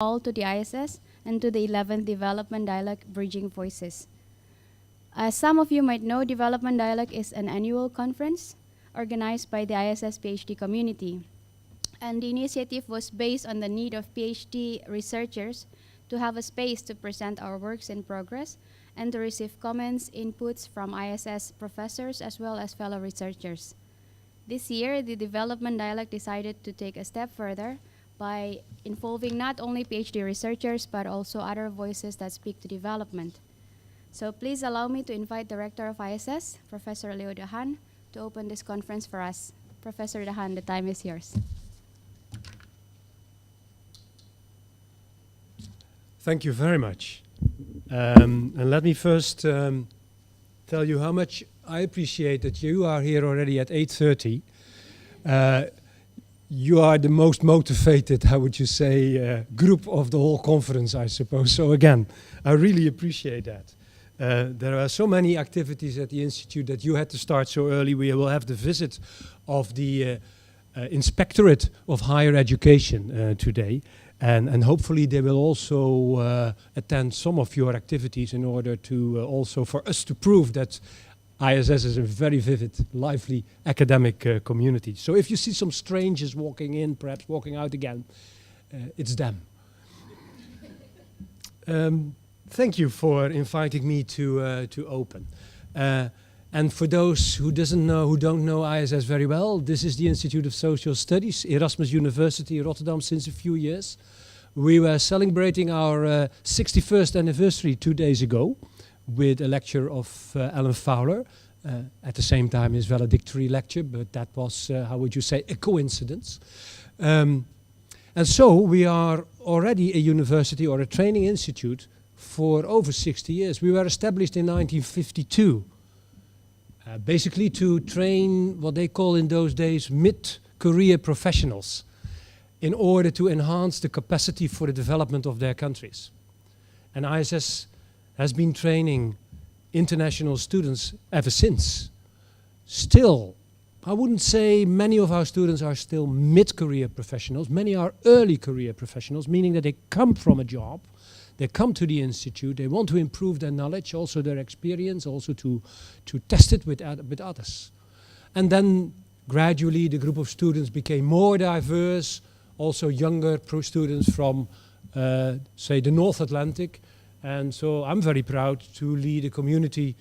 all to the ISS and to the 11th Development Dialogue Bridging Voices. As some of you might know, Development Dialogue is an annual conference organized by the ISS PhD community. And the initiative was based on the need of PhD researchers to have a space to present our works in progress and to receive comments, inputs from ISS professors as well as fellow researchers. This year, the Development Dialogue decided to take a step further by involving not only PhD researchers, but also other voices that speak to development. So please allow me to invite Director of ISS, Professor Leo Dahan, to open this conference for us. Professor Dahan, the time is yours. Thank you very much. And let me first tell you how much I appreciate that you are here already at 8:30. You are the most motivated, how would you say, group of the whole conference, I suppose. So again, I really appreciate that. There are so many activities at the Institute that you had to start so early. We will have the visit of the Inspectorate of Higher Education today. And hopefully they will also attend some of your activities in order to also for us to prove that ISS is a very vivid, lively academic community. So if you see some strangers walking in, perhaps walking out again, it's them. Thank you for inviting me to open. And for those who don't know ISS very well, this is the Institute of Social Studies, Erasmus University, Rotterdam, since a few years. We were celebrating our 61st anniversary 2 days ago with a lecture of Alan Fowler, at the same time his valedictory lecture, but that was, how would you say, a coincidence. And so we are already a university or a training institute for over 60 years. We were established in 1952. Basically to train what they call in those days mid-career professionals in order to enhance the capacity for the development of their countries. And ISS has been training international students ever since. Still, I wouldn't say many of our students are still mid-career professionals. Many are early career professionals, meaning that they come from a job. They come to the institute, they want to improve their knowledge, also their experience, also to test it with others. And then gradually the group of students became more diverse, also younger students from, say, the North Atlantic. And so I'm very proud to lead a community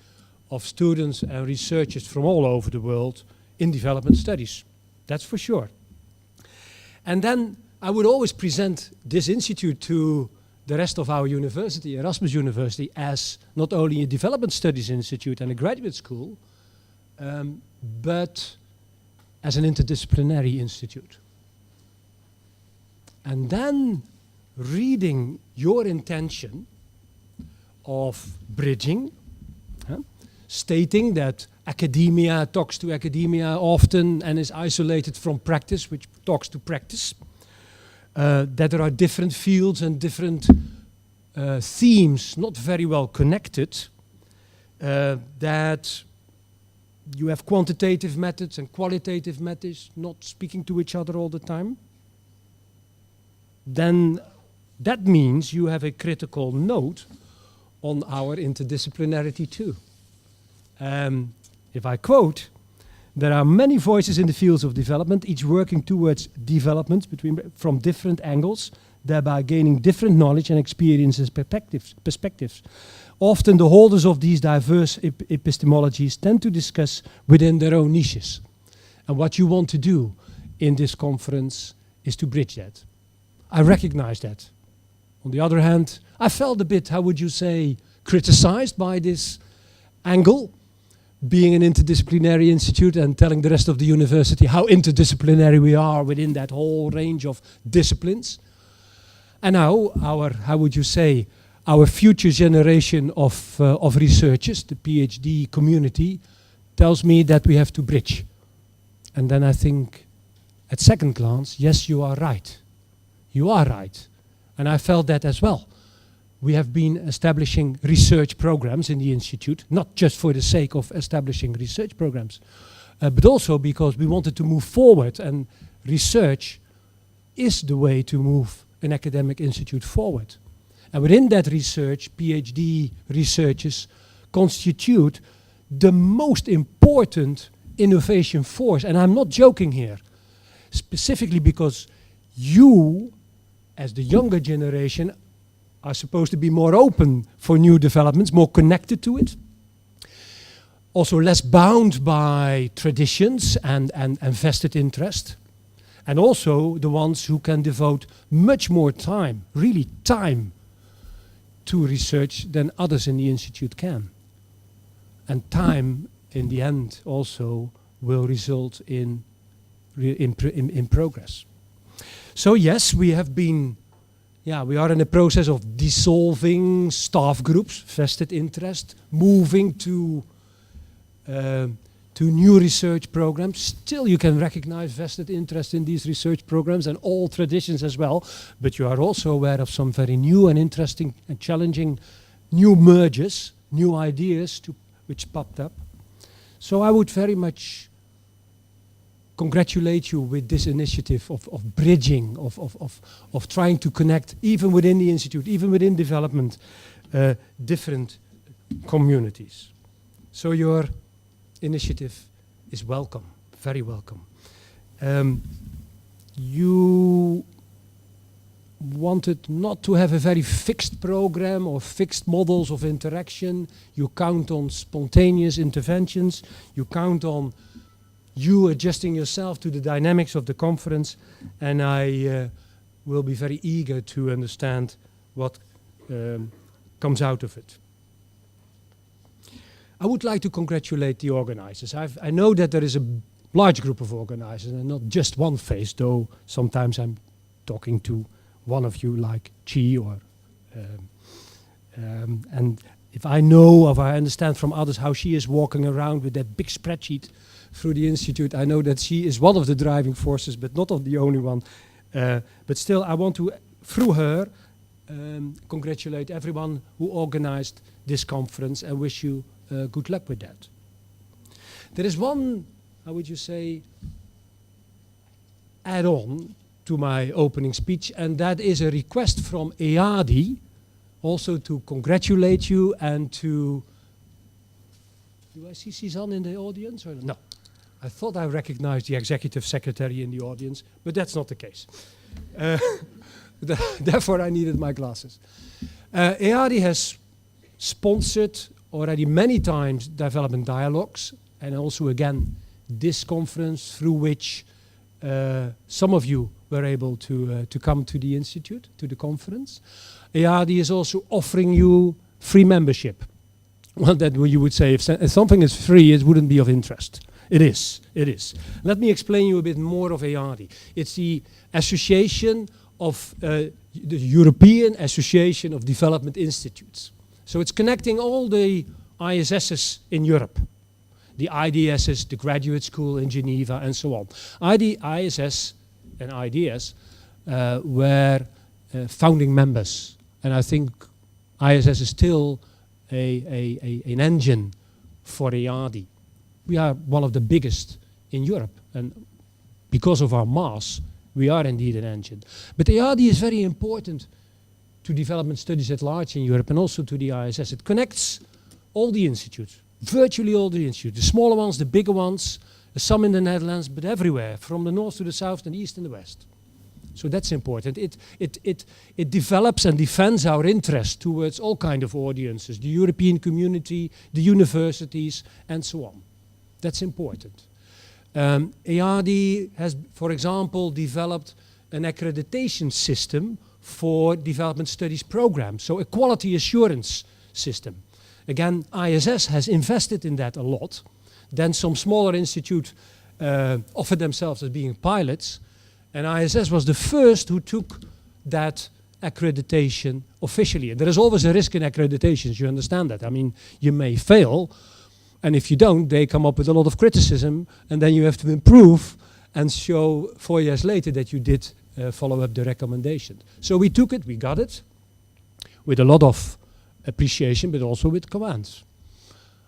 of students and researchers from all over the world in development studies. That's for sure. And then I would always present this institute to the rest of our university, Erasmus University, as not only a development studies institute and a graduate school, but as an interdisciplinary institute. And then reading your intention of bridging, stating that academia talks to academia often and is isolated from practice, which talks to practice. That there are different fields and different themes not very well connected, that you have quantitative methods and qualitative methods not speaking to each other all the time, then that means you have a critical note on our interdisciplinarity too. If I quote, there are many voices in the fields of development, each working towards development from different angles, thereby gaining different knowledge and experiences, perspectives. Often the holders of these diverse epistemologies tend to discuss within their own niches. And what you want to do in this conference is to bridge that. I recognize that. On the other hand, I felt a bit, how would you say, criticized by this angle, being an interdisciplinary institute and telling the rest of the university how interdisciplinary we are within that whole range of disciplines. And now our, how would you say, our future generation of researchers, the PhD community, tells me that we have to bridge. And then I think, at second glance, yes, you are right. You are right. And I felt that as well. We have been establishing research programs in the Institute, not just for the sake of establishing research programs, but also because we wanted to move forward, and research is the way to move an academic institute forward. And within that research, PhD researchers constitute the most important innovation force. And I'm not joking here, specifically because you, as the younger generation, are supposed to be more open for new developments, more connected to it. Also less bound by traditions and vested interest. And also the ones who can devote much more time, really time, to research than others in the institute can. And time, in the end, also will result in progress. So yes, we have been, we are in a process of dissolving staff groups, vested interest, moving to new research programs. Still, you can recognize vested interest in these research programs and all traditions as well, but you are also aware of some very new and interesting and challenging new mergers, new ideas which popped up. So I would very much congratulate you with this initiative of bridging, of trying to connect, even within the institute, even within development, different communities. So your initiative is welcome, very welcome. You wanted not to have a very fixed program or fixed models of interaction. You count on spontaneous interventions. You count on you adjusting yourself to the dynamics of the conference, and I will be very eager to understand what comes out of it. I would like to congratulate the organizers. I know that there is a large group of organizers and not just one face, though sometimes I'm talking to one of you like Chi or and if I know or I understand from others how she is walking around with that big spreadsheet through the institute, I know that she is one of the driving forces, but not of the only one. But still, I want to, through her, congratulate everyone who organized this conference and wish you good luck with that. There is one, how would you say, add-on to my opening speech, and that is a request from EADI also to congratulate you and to... Do I see Suzanne in the audience? Or no. I thought I recognized the executive secretary in the audience, but that's not the case. Therefore, I needed my glasses. EADI has sponsored already many times development dialogues, and also again this conference through which some of you were able to come to the institute, to the conference. EADI is also offering you free membership. Well, that you would say if something is free, it wouldn't be of interest. It is, it is. Let me explain you a bit more of EADI. It's the association of the European Association of Development Institutes. So it's connecting all the ISSs in Europe, the IDSs, the graduate school in Geneva, and so on. ISS and IDS were founding members, and I think ISS is still an engine for EADI. We are one of the biggest in Europe, and because of our mass, we are indeed an engine. But EADI is very important to development studies at large in Europe and also to the ISS. It connects all the institutes, virtually all the institutes, the smaller ones, the bigger ones, some in the Netherlands, but everywhere, from the north to the south and the east and the west. So that's important. It develops and defends our interest towards all kinds of audiences, the European community, the universities, and so on. That's important. EADI has, for example, developed an accreditation system for development studies programs, so a quality assurance system. Again, ISS has invested in that a lot. Then some smaller institutes offered themselves as being pilots, and ISS was the first who took that accreditation officially. And there is always a risk in accreditations, you understand that. I mean, you may fail, and if you don't, they come up with a lot of criticism, and then you have to improve and show 4 years later that you did follow up the recommendation. So we took it, we got it, with a lot of appreciation, but also with commands.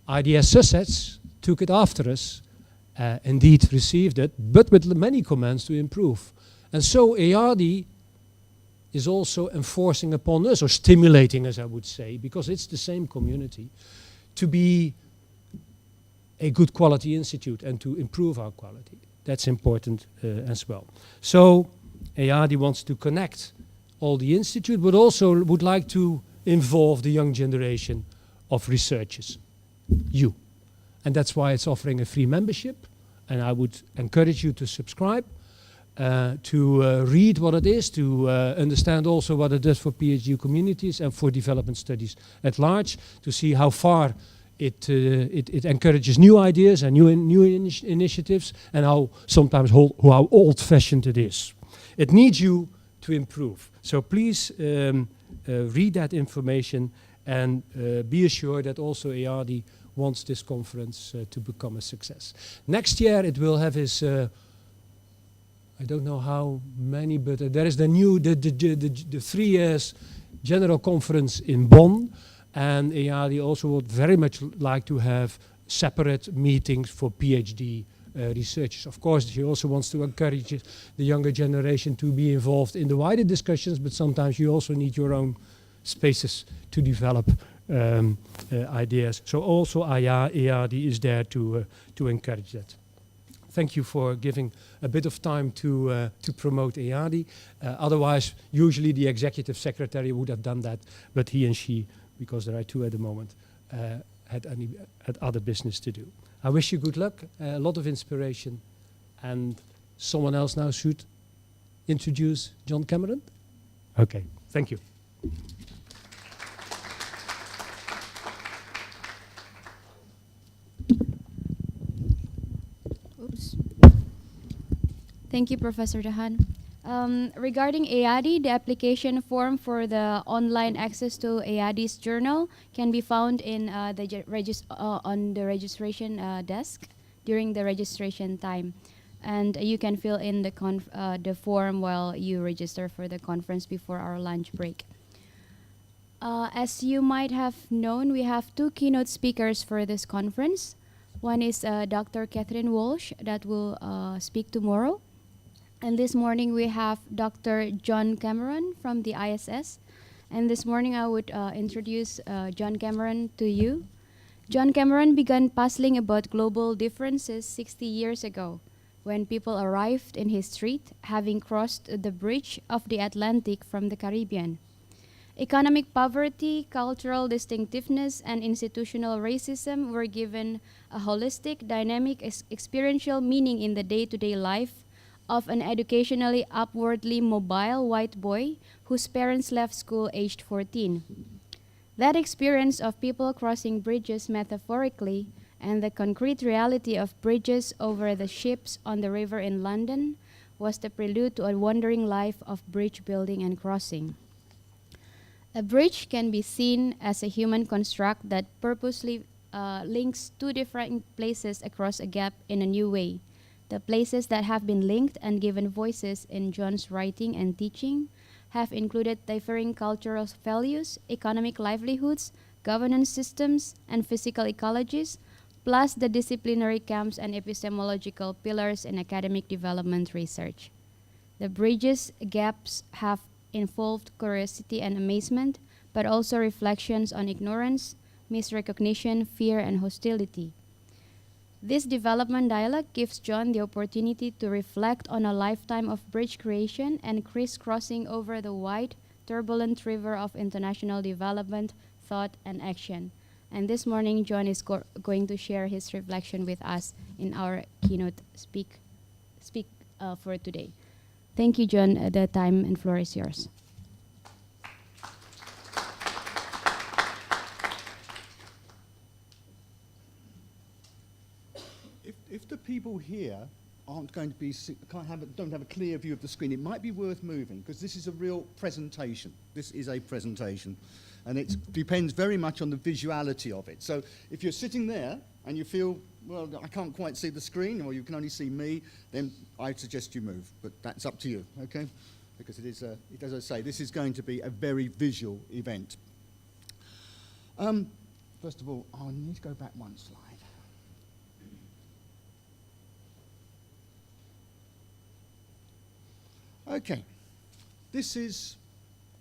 IDS Sussex took it after us, indeed received it, but with many commands to improve. And so EADI is also enforcing upon us, or stimulating us, I would say, because it's the same community, to be a good quality institute and to improve our quality. That's important as well. So EADI wants to connect all the institute, but also would like to involve the young generation of researchers, you. And that's why it's offering a free membership, and I would encourage you to subscribe, to read what it is, to understand also what it does for PhD communities and for development studies at large, to see how far it encourages new ideas and new initiatives, and how sometimes how old-fashioned it is. It needs you to improve. So please read that information, and be assured that also EADI wants this conference to become a success. Next year it will have its, I don't know how many, but there is the 3 years general conference in Bonn, and EADI also would very much like to have separate meetings for PhD researchers. Of course, she also wants to encourage the younger generation to be involved in the wider discussions, but sometimes you also need your own spaces to develop ideas. So also EADI is there to encourage that. Thank you for giving a bit of time to promote EADI. Otherwise, usually the executive secretary would have done that, but he and she, because there are 2 at the moment, had other business to do. I wish you good luck, a lot of inspiration, and someone else now should introduce John Cameron. Okay, thank you. Oops. Thank you, Professor Dahan. Regarding EADI, the application form for the online access to EADI's journal can be found in on the registration desk during the registration time, and you can fill in the form while you register for the conference before our lunch break. As you might have known, we have 2 keynote speakers for this conference. One is Dr. Catherine Walsh that will speak tomorrow. And this morning we have Dr. John Cameron from the ISS. And this morning I would introduce John Cameron to you. John Cameron began puzzling about global differences 60 years ago when people arrived in his street, having crossed the bridge of the Atlantic from the Caribbean. Economic poverty, cultural distinctiveness, and institutional racism were given a holistic, dynamic, experiential meaning in the day-to-day life of an educationally upwardly mobile white boy whose parents left school aged 14. That experience of people crossing bridges metaphorically and the concrete reality of bridges over the ships on the river in London was the prelude to a wandering life of bridge building and crossing. A bridge can be seen as a human construct that purposely links 2 different places across a gap in a new way. The places that have been linked and given voices in John's writing and teaching have included differing cultural values, economic livelihoods, governance systems, and physical ecologies, plus the disciplinary camps and epistemological pillars in academic development research. The bridges gaps have involved curiosity and amazement, but also reflections on ignorance, misrecognition, fear, and hostility. This development dialogue gives John the opportunity to reflect on a lifetime of bridge creation and crisscrossing over the wide, turbulent river of international development, thought, and action. And this morning, John is going to share his reflection with us in our keynote speak for today. Thank you, John. The time and floor is yours. If the people here aren't going to be, don't have a clear view of the screen, it might be worth moving, because this is a real presentation. This is a presentation, and it depends very much on the visuality of it. So if you're sitting there and you feel, well, I can't quite see the screen, or you can only see me, then I suggest you move, but that's up to you, okay? Because it is, as I say, this is going to be a very visual event. First of all, I need to go back one slide. Okay, this is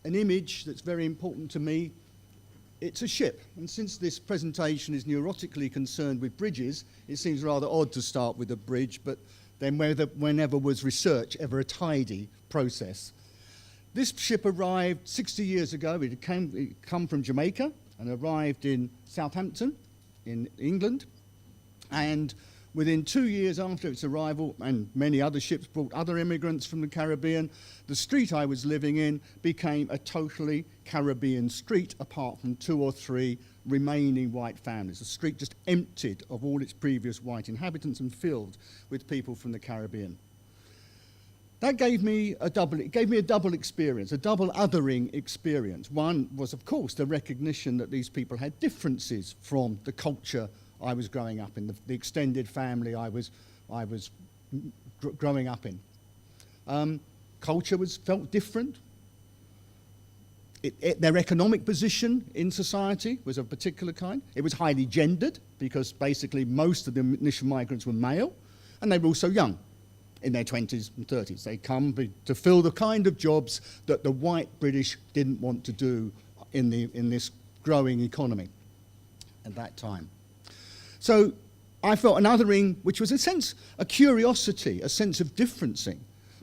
an image that's very important to me. It's a ship, and since this presentation is neurotically concerned with bridges, it seems rather odd to start with a bridge, but then whenever was research ever a tidy process. This ship arrived 60 years ago. It had come from Jamaica and arrived in Southampton in England, and within 2 years after its arrival, and many other ships brought other immigrants from the Caribbean, the street I was living in became a totally Caribbean street, apart from 2 or 3 remaining white families. The street just emptied of all its previous white inhabitants and filled with people from the Caribbean. That gave me a double experience, a double othering experience. One was, of course, the recognition that these people had differences from the culture I was growing up in, the extended family I was growing up in. Culture felt different. Their economic position in society was of a particular kind. It was highly gendered, because basically most of the initial migrants were male, and they were also young, in their 20s and 30s. They come to fill the kind of jobs that the white British didn't want to do in this growing economy at that time. So I felt an othering, which was a curiosity, a sense of differencing.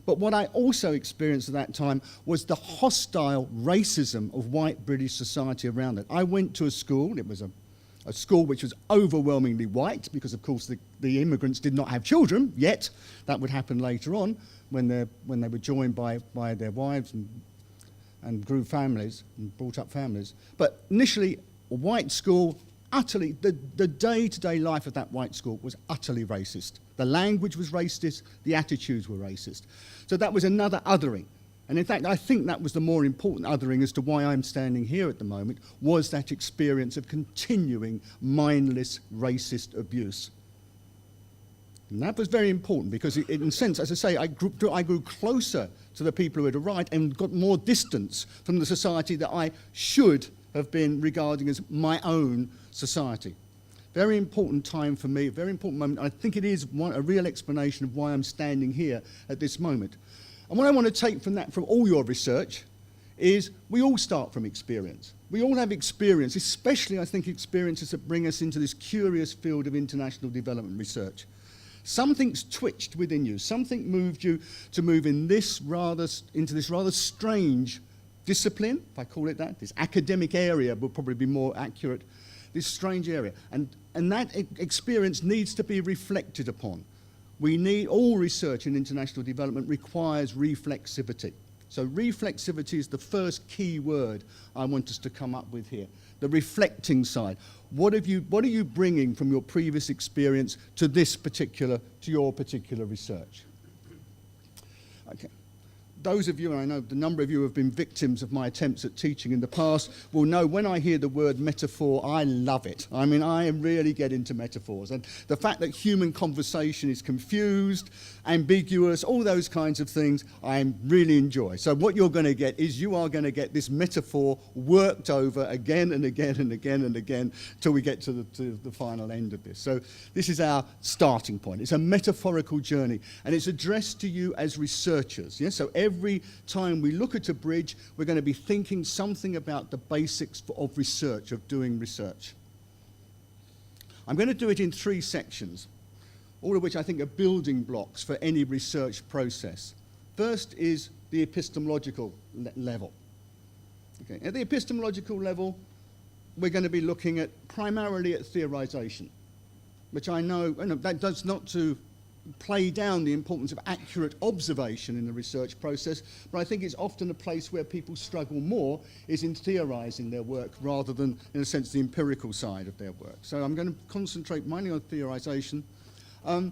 But what I also experienced at that time was the hostile racism of white British society around it. I went to a school. It was a school which was overwhelmingly white, because of course the immigrants did not have children yet. That would happen later on when they were joined by their wives and grew families and brought up families. But initially, a white school, utterly, the day-to-day life of that white school was utterly racist. The language was racist, the attitudes were racist. So that was another othering. And in fact, I think that was the more important othering as to why I'm standing here at the moment, was that experience of continuing mindless racist abuse. And that was very important, because in a sense, as I say, I grew closer to the people who had arrived and got more distance from the society that I should have been regarding as my own society. Very important time for me, a very important moment. I think it is a real explanation of why I'm standing here at this moment. And what I want to take from that, from all your research, is we all start from experience. We all have experience, especially, I think, experiences that bring us into this curious field of international development research. Something's twitched within you. Something moved you to move into this rather strange discipline, if I call it that. This academic area would probably be more accurate. This strange area. And that experience needs to be reflected upon. All research in international development requires reflexivity. So reflexivity is the first key word I want us to come up with here. The reflecting side. What are you bringing from your previous experience to your particular research? Okay. Those of you, and I know the number of you who have been victims of my attempts at teaching in the past, will know when I hear the word metaphor, I love it. I mean, I really get into metaphors. And the fact that human conversation is confused, ambiguous, all those kinds of things, I really enjoy. So what you're going to get is you are going to get this metaphor worked over again and again and again and again till we get to the final end of this. So this is our starting point. It's a metaphorical journey, and it's addressed to you as researchers. Yeah? So every time we look at a bridge, we're going to be thinking something about the basics of research, of doing research. I'm going to do it in 3 sections, all of which I think are building blocks for any research process. First is the epistemological level. Okay. At the epistemological level, we're going to be looking primarily at theorization, which I know that does not to play down the importance of accurate observation in the research process, but I think it's often a place where people struggle more is in theorizing their work rather than, in a sense, the empirical side of their work. So I'm going to concentrate mainly on theorization. The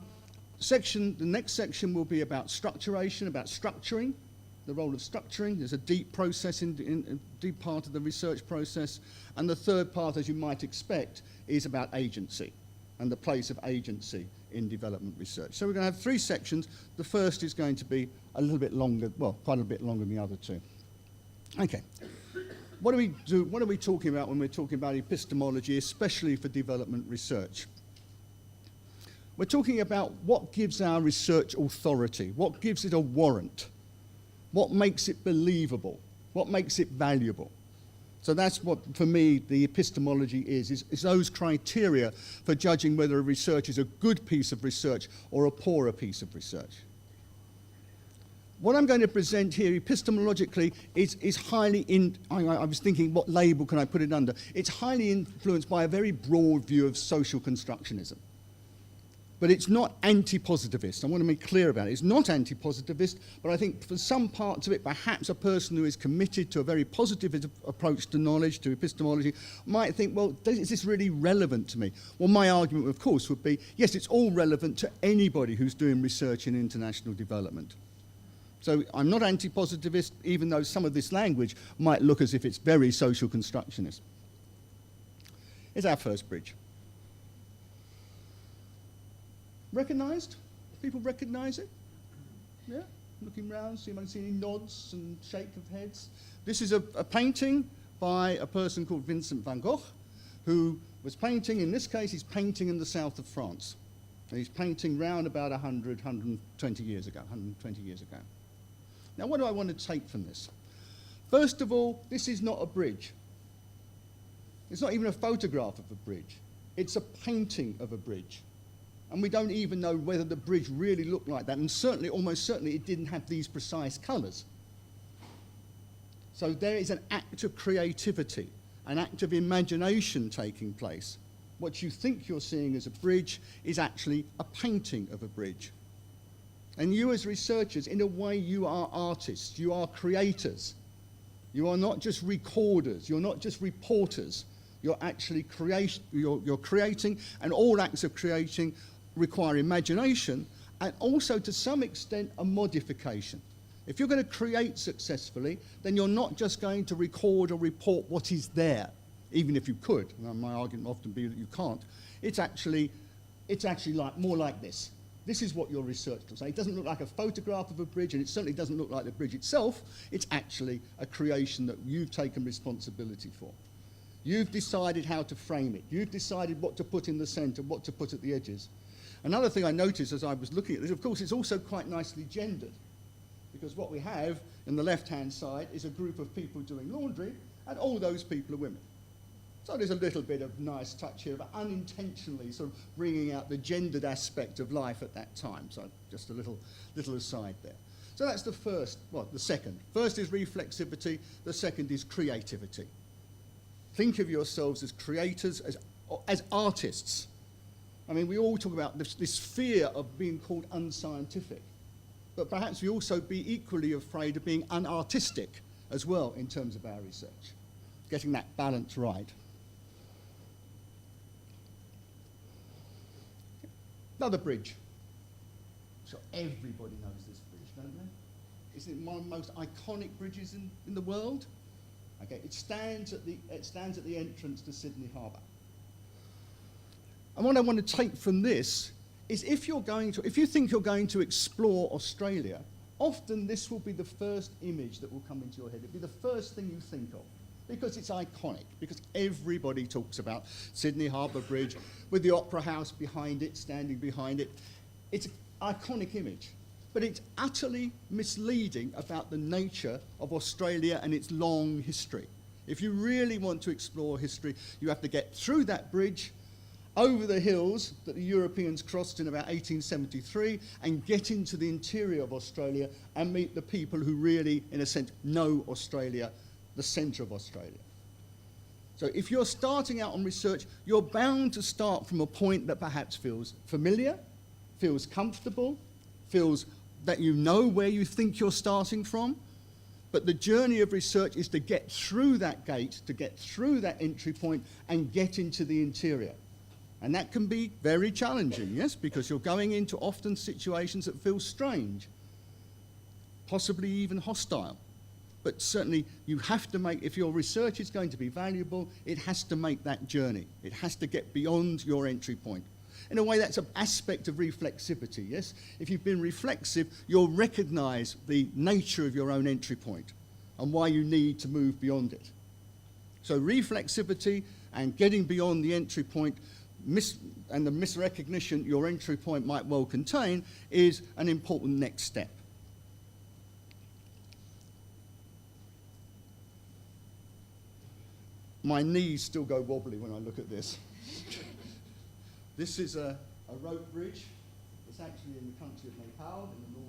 next section will be about structuration, about structuring, the role of structuring. There's a deep process, a deep part of the research process. And the third part, as you might expect, is about agency and the place of agency in development research. So we're going to have 3 sections. The first is going to be a little bit longer, well, quite a bit longer than the other 2. Okay. What do we do? What are we talking about when we're talking about epistemology, especially for development research? We're talking about what gives our research authority, what gives it a warrant, what makes it believable. What makes it valuable? So that's what, for me, the epistemology is those criteria for judging whether a research is a good piece of research or a poorer piece of research. What I'm going to present here epistemologically is highly I was thinking, what label can I put it under? It's highly influenced by a very broad view of social constructionism. But it's not anti-positivist. I want to make clear about it. It's not anti-positivist, but I think for some parts of it, perhaps a person who is committed to a very positive approach to knowledge, to epistemology, might think, well, is this really relevant to me? Well, my argument, of course, would be, yes, it's all relevant to anybody who's doing research in international development. So I'm not anti-positivist, even though some of this language might look as if it's very social constructionist. Here's our first bridge. Recognised? People recognise it? Yeah? Looking round, see any nods and shake of heads. This is a painting by a person called Vincent van Gogh, who was painting, in this case, he's painting in the south of France. And he's painting round about 120 years ago, 120 years ago. Now, what do I want to take from this? First of all, this is not a bridge. It's not even a photograph of a bridge. It's a painting of a bridge. And we don't even know whether the bridge really looked like that. And certainly, almost certainly, it didn't have these precise colours. So there is an act of creativity, an act of imagination taking place. What you think you're seeing as a bridge is actually a painting of a bridge. And you as researchers, in a way, you are artists, you are creators. You are not just recorders, you're not just reporters. You're actually you're creating, and all acts of creating require imagination, and also to some extent a modification. If you're going to create successfully, then you're not just going to record or report what is there, even if you could. And my argument will often be that you can't. It's actually more like this. This is what your research will say. It doesn't look like a photograph of a bridge, and it certainly doesn't look like the bridge itself. It's actually a creation that you've taken responsibility for. You've decided how to frame it. You've decided what to put in the centre, what to put at the edges. Another thing I noticed as I was looking at this, of course, it's also quite nicely gendered, because what we have in the left-hand side is a group of people doing laundry, and all those people are women. So there's a little bit of nice touch here, but unintentionally sort of bringing out the gendered aspect of life at that time. So just a little aside there. So that's the first, well, the second. First is reflexivity, the second is creativity. Think of yourselves as creators, as artists. I mean, we all talk about this fear of being called unscientific, but perhaps we also be equally afraid of being unartistic as well in terms of our research, getting that balance right. Another bridge. So everybody knows this bridge, don't they? Isn't it one of the most iconic bridges in the world? Okay, it stands at the entrance to Sydney Harbour. And what I want to take from this is if you think you're going to explore Australia, often this will be the first image that will come into your head. It'll be the first thing you think of, because it's iconic, because everybody talks about Sydney Harbour Bridge with the Opera House behind it, standing behind it. It's an iconic image, but it's utterly misleading about the nature of Australia and its long history. If you really want to explore history, you have to get through that bridge, over the hills that the Europeans crossed in about 1873, and get into the interior of Australia and meet the people who really, in a sense, know Australia, the centre of Australia. So if you're starting out on research, you're bound to start from a point that perhaps feels familiar, feels comfortable, feels that you know where you think you're starting from. But the journey of research is to get through that gate, to get through that entry point and get into the interior. And that can be very challenging, yes, because you're going into often situations that feel strange, possibly even hostile. But certainly you have to make, if your research is going to be valuable, it has to make that journey. It has to get beyond your entry point. In a way, that's an aspect of reflexivity, yes? If you've been reflexive, you'll recognise the nature of your own entry point and why you need to move beyond it. So reflexivity and getting beyond the entry point and the misrecognition your entry point might well contain is an important next step. My knees still go wobbly when I look at this. This is a rope bridge. It's actually in the country of Nepal, in the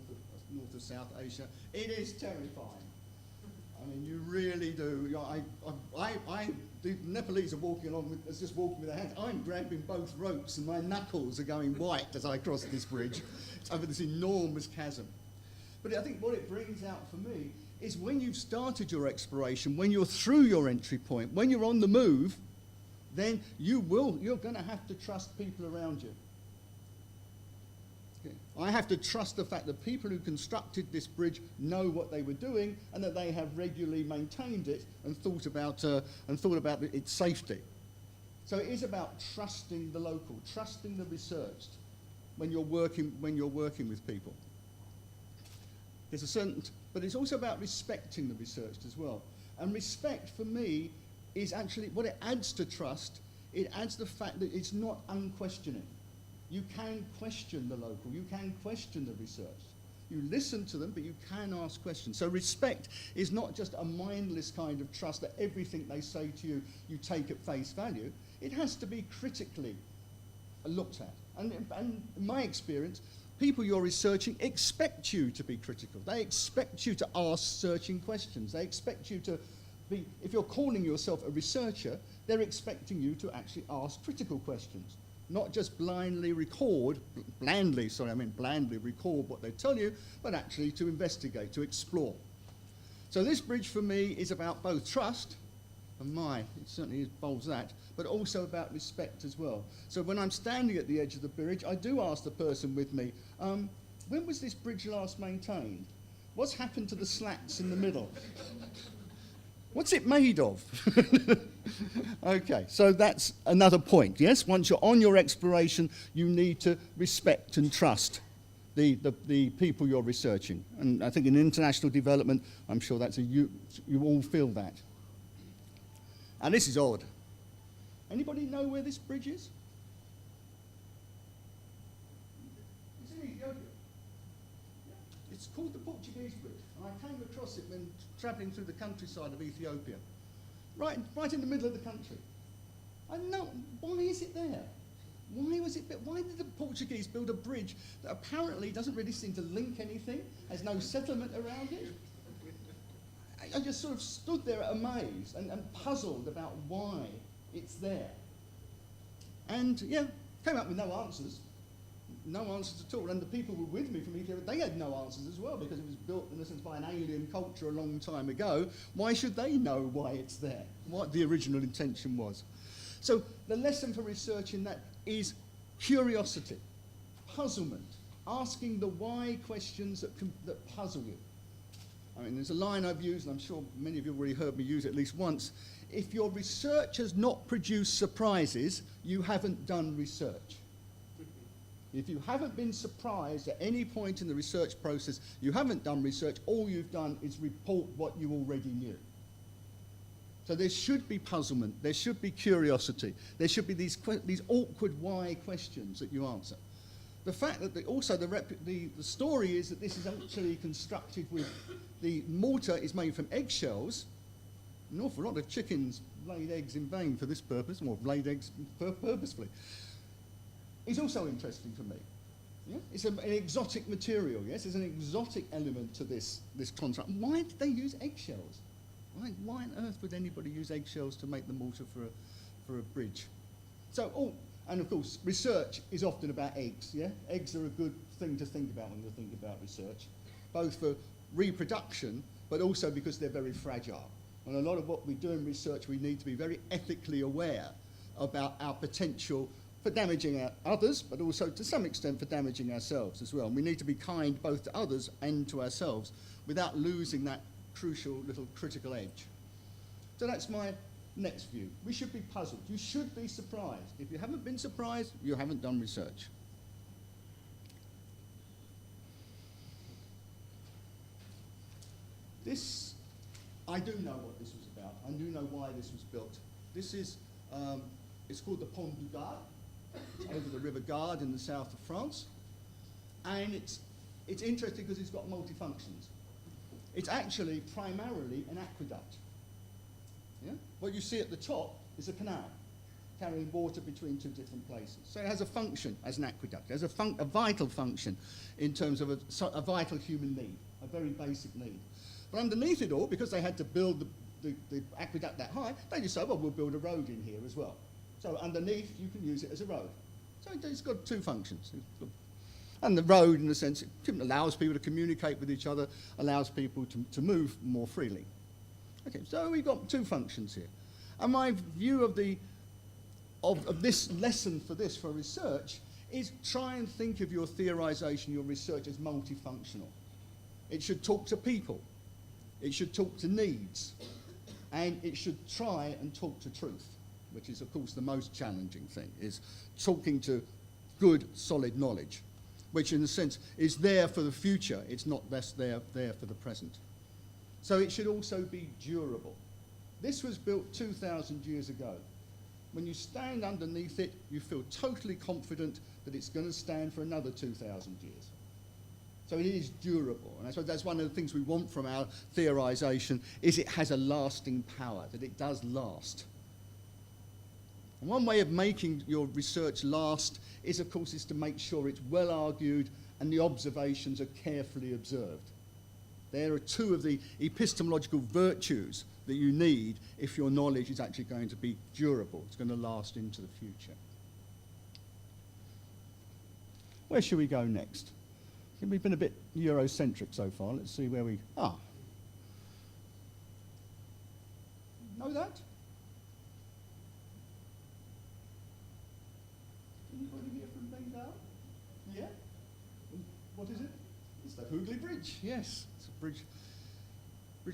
north of South Asia. It is terrifying. I mean, you really do. You know, the Nepalese are walking along, just walking with their hands. I'm grabbing both ropes, and my knuckles are going white as I cross this bridge. It's over this enormous chasm. But I think what it brings out for me is when you've started your exploration, when you're through your entry point, when you're on the move, then you're going to have to trust people around you. Okay. I have to trust the fact that people who constructed this bridge know what they were doing and that they have regularly maintained it and thought about its safety. So it is about trusting the local, trusting the researched when you're working with people. There's a certain, but it's also about respecting the researched as well. And respect for me is actually what it adds to trust. It adds the fact that it's not unquestioning. You can question the local, you can question the research. You listen to them, but you can ask questions. So respect is not just a mindless kind of trust that everything they say to you, you take at face value. It has to be critically looked at. And in my experience, people you're researching expect you to be critical. They expect you to ask searching questions. They expect you to be, if you're calling yourself a researcher, they're expecting you to actually ask critical questions. Not just blandly record what they tell you, but actually to investigate, to explore. So this bridge for me is about both trust, and it certainly involves that, but also about respect as well. So when I'm standing at the edge of the bridge, I do ask the person with me, when was this bridge last maintained? What's happened to the slats in the middle? What's it made of? Okay, so that's another point, yes? Once you're on your exploration, you need to respect and trust the people you're researching. And I think in international development, I'm sure that's you all feel that. And this is odd. Anybody know where this bridge is? It's in Ethiopia. It's called the Portuguese Bridge, and I came across it when travelling through the countryside of Ethiopia, right in the middle of the country. I know, why is it there? Why did the Portuguese build a bridge that apparently doesn't really seem to link anything, has no settlement around it? I just sort of stood there amazed and puzzled about why it's there. And yeah, came up with no answers. No answers at all. And the people who were with me from Ethiopia, they had no answers as well, because it was built, in a sense, by an alien culture a long time ago. Why should they know why it's there? What the original intention was? So the lesson for research in that is curiosity, puzzlement, asking the why questions that puzzle you. I mean, there's a line I've used, and I'm sure many of you have already heard me use it at least once. If your research has not produced surprises, you haven't done research. If you haven't been surprised at any point in the research process, you haven't done research. All you've done is report what you already knew. So there should be puzzlement, there should be curiosity, there should be these awkward why questions that you answer. The fact that the story is that this is actually constructed with, the mortar is made from eggshells. An awful lot of chickens laid eggs in vain for this purpose, or laid eggs purposefully. It's also interesting for me. Yeah? It's an exotic material, yes? There's an exotic element to this construct. Why did they use eggshells? Why on earth would anybody use eggshells to make the mortar for a bridge? So, and of course, research is often about eggs, yeah? Eggs are a good thing to think about when you think about research, both for reproduction, but also because they're very fragile. And a lot of what we do in research, we need to be very ethically aware about our potential for damaging others, but also to some extent for damaging ourselves as well. And we need to be kind both to others and to ourselves without losing that crucial little critical edge. So that's my next view. We should be puzzled. You should be surprised. If you haven't been surprised, you haven't done research. This, I do know what this was about. I do know why this was built. This is, it's called the Pont du Gard. It's over the River Gard in the south of France. And it's interesting because it's got multi-functions. It's actually primarily an aqueduct. Yeah? What you see at the top is a canal carrying water between two different places. So it has a function as an aqueduct. It has a vital function in terms of a vital human need, a very basic need. But underneath it all, because they had to build the aqueduct that high, they decided, well, we'll build a road in here as well. So underneath, you can use it as a road. So it's got two functions. And the road, in a sense, it allows people to communicate with each other, allows people to move more freely. Okay, so we've got two functions here. And my view of this lesson for research is try and think of your theorization, your research as multifunctional. It should talk to people. It should talk to needs. And it should try and talk to truth, which is, of course, the most challenging thing, is talking to good, solid knowledge, which, in a sense, is there for the future. It's not just there for the present. So it should also be durable. This was built 2,000 years ago. When you stand underneath it, you feel totally confident that it's going to stand for another 2,000 years. So it is durable. And I suppose that's one of the things we want from our theorization, is it has a lasting power, that it does last. And one way of making your research last is, of course, to make sure it's well argued and the observations are carefully observed. There are two of the epistemological virtues that you need if your knowledge is actually going to be durable. It's going to last into the future. Where should we go next? We've been a bit Eurocentric so far. Let's see where we are. Know that? Anybody here from Bengal? Yeah? What is it? It's the Hooghly Bridge. Yes, it's a bridge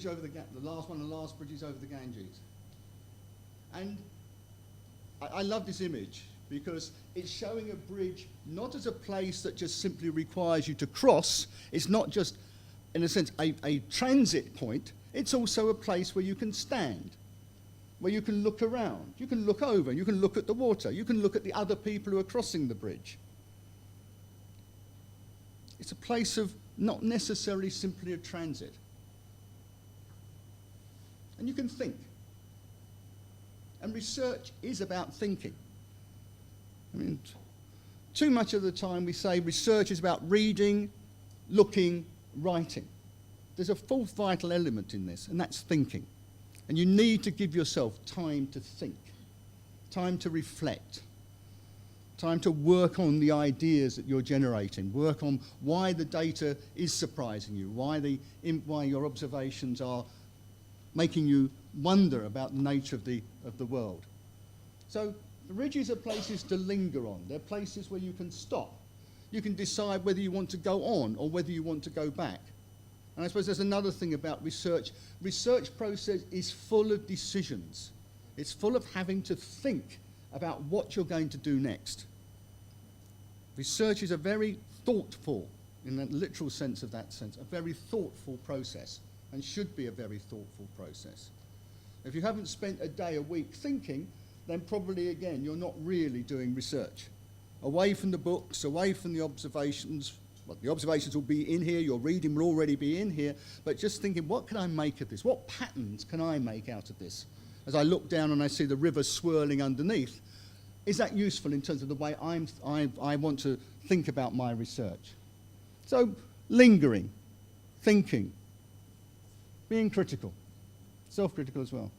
over the last one of the last bridges over the Ganges. And I love this image because it's showing a bridge not as a place that just simply requires you to cross. It's not just, in a sense, a transit point. It's also a place where you can stand, where you can look around, you can look over, you can look at the water, you can look at the other people who are crossing the bridge. It's a place of not necessarily simply a transit. And you can think. And research is about thinking. I mean, too much of the time we say research is about reading, looking, writing. There's a fourth vital element in this, and that's thinking. And you need to give yourself time to think, time to reflect, time to work on the ideas that you're generating, work on why the data is surprising you, why your observations are making you wonder about the nature of the world. So the ridges are places to linger on. They're places where you can stop. You can decide whether you want to go on or whether you want to go back. And I suppose there's another thing about research. Research process is full of decisions. It's full of having to think about what you're going to do next. Research is a very thoughtful, in the literal sense of that sense, a very thoughtful process, and should be a very thoughtful process. If you haven't spent a day, a week thinking, then probably, again, you're not really doing research. Away from the books, away from the observations. Well, the observations will be in here, your reading will already be in here, but just thinking, what can I make of this? What patterns can I make out of this? As I look down and I see the river swirling underneath, is that useful in terms of the way I want to think about my research? So, lingering, thinking, being critical, self-critical as well.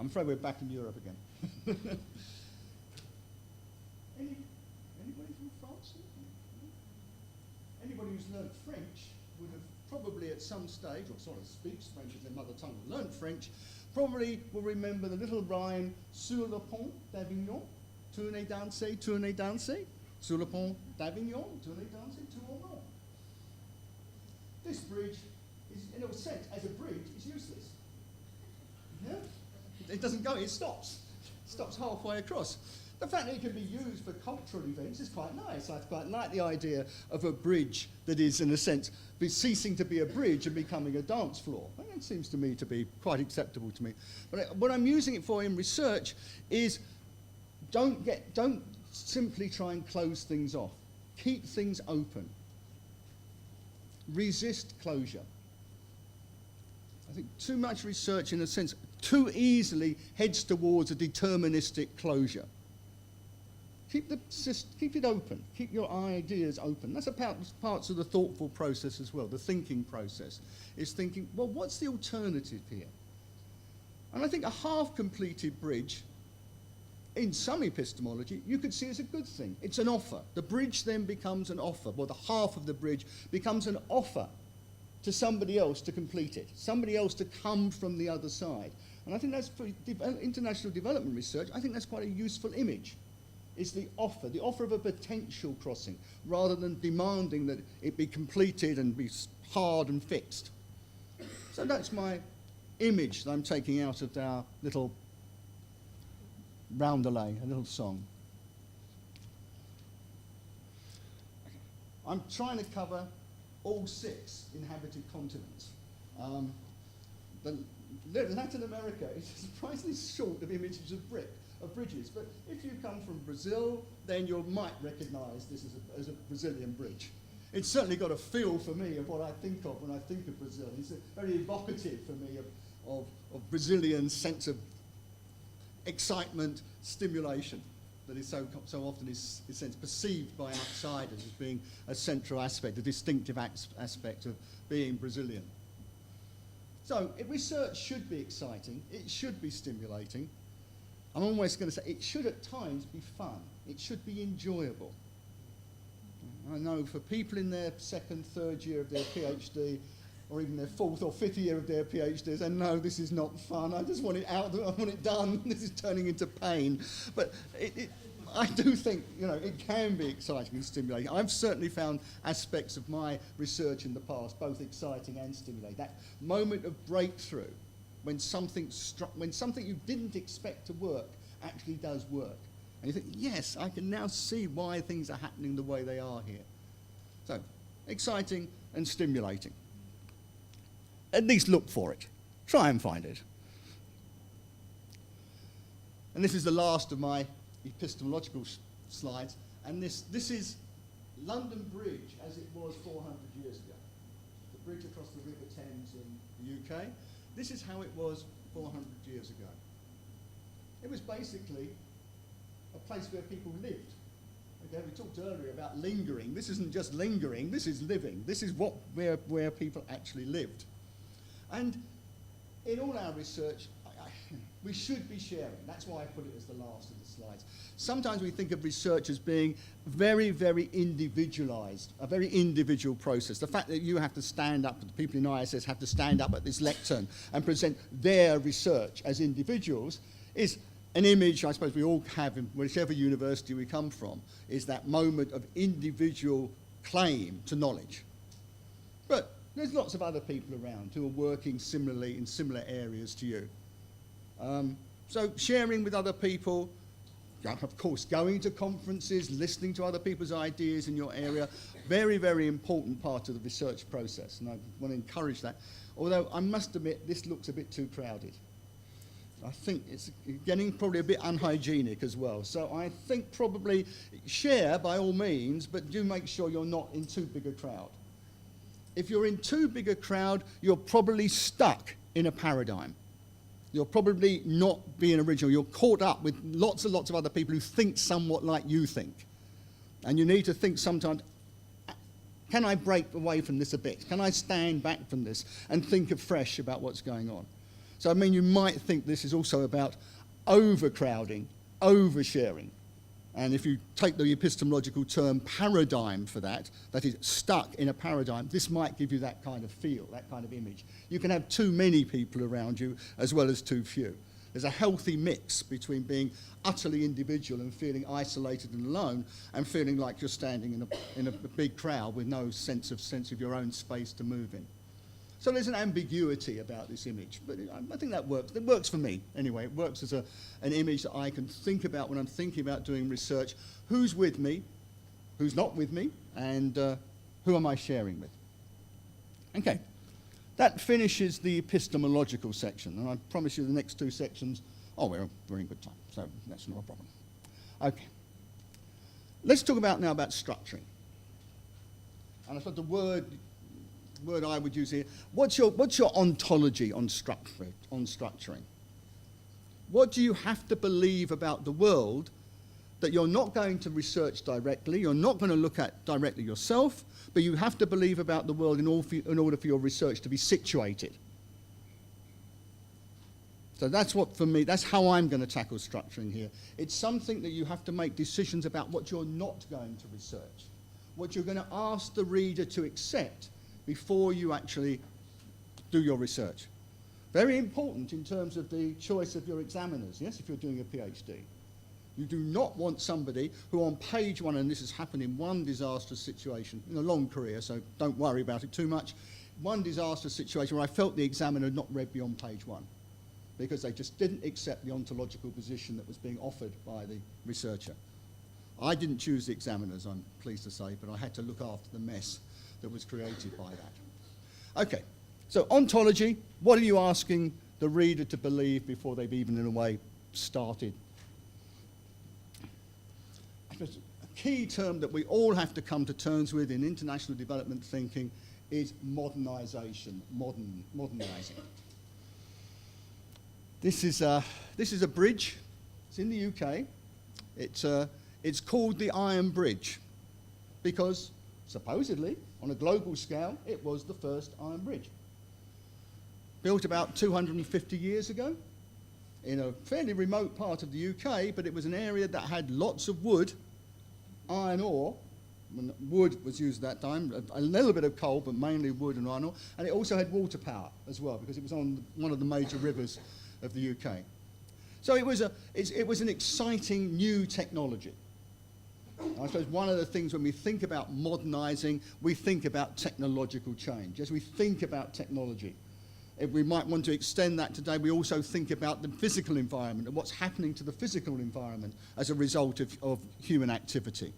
I'm afraid we're back in Europe again. Anybody from France? Anybody who's learned French would have probably at some stage, or sort of speaks French as their mother tongue, or learned French, probably will remember the little rhyme, sur le pont d'Avignon, tournez dansez, tournez dansez, sur le pont d'Avignon, tournez dansez, tournons. This bridge is, in a sense, as a bridge, is useless. Yeah? It doesn't go, it stops. It stops halfway across. The fact that it can be used for cultural events is quite nice. I quite like the idea of a bridge that is, in a sense, ceasing to be a bridge and becoming a dance floor. And it seems to me to be quite acceptable to me. But what I'm using it for in research is don't simply try and close things off. Keep things open. Resist closure. I think too much research, in a sense, too easily heads towards a deterministic closure. Keep it open. Keep your ideas open. That's parts of the thoughtful process as well, the thinking process, is thinking, well, what's the alternative here? And I think a half-completed bridge, in some epistemology, you could see as a good thing. It's an offer. The bridge then becomes an offer. Well, the half of the bridge becomes an offer to somebody else to complete it, somebody else to come from the other side. And I think that's, for international development research, I think that's quite a useful image. It's the offer of a potential crossing, rather than demanding that it be completed and be hard and fixed. So that's my image that I'm taking out of our little roundelay, a little song. I'm trying to cover all 6 inhabited continents. Latin America is surprisingly short of images of bridges, but if you come from Brazil, then you might recognise this as a Brazilian bridge. It's certainly got a feel for me of what I think of when I think of Brazil. It's very evocative for me of Brazilian sense of excitement, stimulation that is so often is perceived by outsiders as being a central aspect, a distinctive aspect of being Brazilian. So research should be exciting, it should be stimulating. I'm always going to say it should at times be fun, it should be enjoyable. I know for people in their 2nd, 3rd year of their PhD, or even their 4th or 5th year of their PhDs, and no, this is not fun, I just want it out, I want it done, this is turning into pain. But I do think, it can be exciting and stimulating. I've certainly found aspects of my research in the past both exciting and stimulating. That moment of breakthrough, when something you didn't expect to work actually does work. And you think, yes, I can now see why things are happening the way they are here. So, exciting and stimulating. At least look for it. Try and find it. And this is the last of my epistemological slides. And this is London Bridge as it was 400 years ago. The bridge across the River Thames in the UK. This is how it was 400 years ago. It was basically a place where people lived. Okay, we talked earlier about lingering. This isn't just lingering, this is living. This is where people actually lived. And in all our research, we should be sharing. That's why I put it as the last of the slides. Sometimes we think of research as being very, very individualized, a very individual process. The fact that you have to stand up, the people in ISS have to stand up at this lectern and present their research as individuals is an image I suppose we all have in whichever university we come from, is that moment of individual claim to knowledge. But there's lots of other people around who are working similarly in similar areas to you. So sharing with other people, of course, going to conferences, listening to other people's ideas in your area, very, very important part of the research process, and I want to encourage that. Although I must admit, this looks a bit too crowded. I think it's getting probably a bit unhygienic as well. So I think probably share by all means, but do make sure you're not in too big a crowd. If you're in too big a crowd, you're probably stuck in a paradigm. You're probably not being original. You're caught up with lots and lots of other people who think somewhat like you think. And you need to think sometimes, can I break away from this a bit? Can I stand back from this and think afresh about what's going on? So, I mean, you might think this is also about overcrowding, oversharing. And if you take the epistemological term paradigm for that is stuck in a paradigm, this might give you that kind of feel, that kind of image. You can have too many people around you as well as too few. There's a healthy mix between being utterly individual and feeling isolated and alone and feeling like you're standing in a big crowd with no sense of your own space to move in. So there's an ambiguity about this image, but I think that works. It works for me, anyway. It works as an image that I can think about when I'm thinking about doing research. Who's with me, who's not with me, and who am I sharing with? Okay, that finishes the epistemological section, and I promise you the next two sections, we're in good time, so that's not a problem. Okay, let's talk now about structuring. And I thought the word I would use here, what's your ontology on structuring? What do you have to believe about the world that you're not going to research directly, you're not going to look at directly yourself, but you have to believe about the world in order for your research to be situated? So that's what, for me, that's how I'm going to tackle structuring here. It's something that you have to make decisions about what you're not going to research, what you're going to ask the reader to accept before you actually do your research. Very important in terms of the choice of your examiners, yes, if you're doing a PhD. You do not want somebody who on page one, and this has happened in one disastrous situation in a long career, so don't worry about it too much, one disastrous situation where I felt the examiner had not read beyond page one, because they just didn't accept the ontological position that was being offered by the researcher. I didn't choose the examiners, I'm pleased to say, but I had to look after the mess that was created by that. Okay, so ontology, what are you asking the reader to believe before they've even, in a way, started? A key term that we all have to come to terms with in international development thinking is modernisation, modernising. This is a bridge. It's in the UK. It's called the Iron Bridge because, supposedly, on a global scale, it was the first iron bridge. Built about 250 years ago in a fairly remote part of the UK, but it was an area that had lots of wood, iron ore. Wood was used at that time, a little bit of coal, but mainly wood and iron ore. And it also had water power as well, because it was on one of the major rivers of the UK. So it was an exciting new technology. I suppose one of the things when we think about modernising, we think about technological change. As we think about technology, if we might want to extend that today, we also think about the physical environment and what's happening to the physical environment as a result of human activity.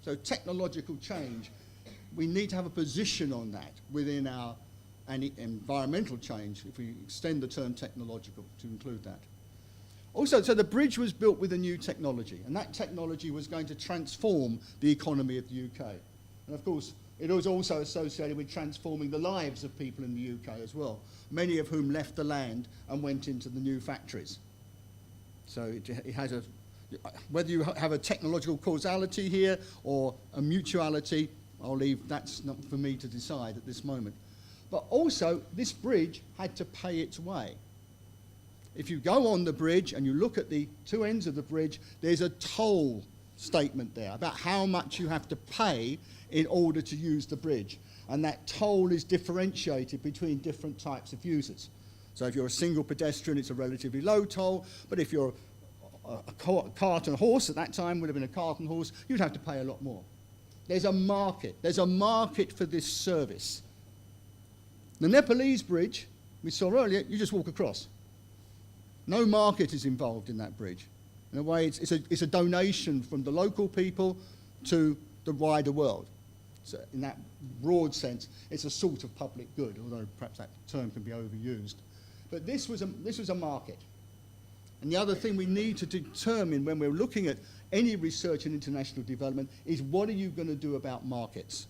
So technological change, we need to have a position on that within our environmental change, if we extend the term technological to include that. Also, so the bridge was built with a new technology, and that technology was going to transform the economy of the UK. And of course, it was also associated with transforming the lives of people in the UK as well, many of whom left the land and went into the new factories. So it has a, whether you have a technological causality here or a mutuality, I'll leave, that's not for me to decide at this moment. But also, this bridge had to pay its way. If you go on the bridge and you look at the two ends of the bridge, there's a toll statement there about how much you have to pay in order to use the bridge. And that toll is differentiated between different types of users. So if you're a single pedestrian, it's a relatively low toll, but if you're a cart and horse, at that time would have been a cart and horse, you'd have to pay a lot more. There's a market for this service. The Nepalese bridge, we saw earlier, you just walk across. No market is involved in that bridge. In a way, it's a donation from the local people to the wider world. So in that broad sense, it's a sort of public good, although perhaps that term can be overused. But this was a market. And the other thing we need to determine when we're looking at any research in international development is, what are you going to do about markets?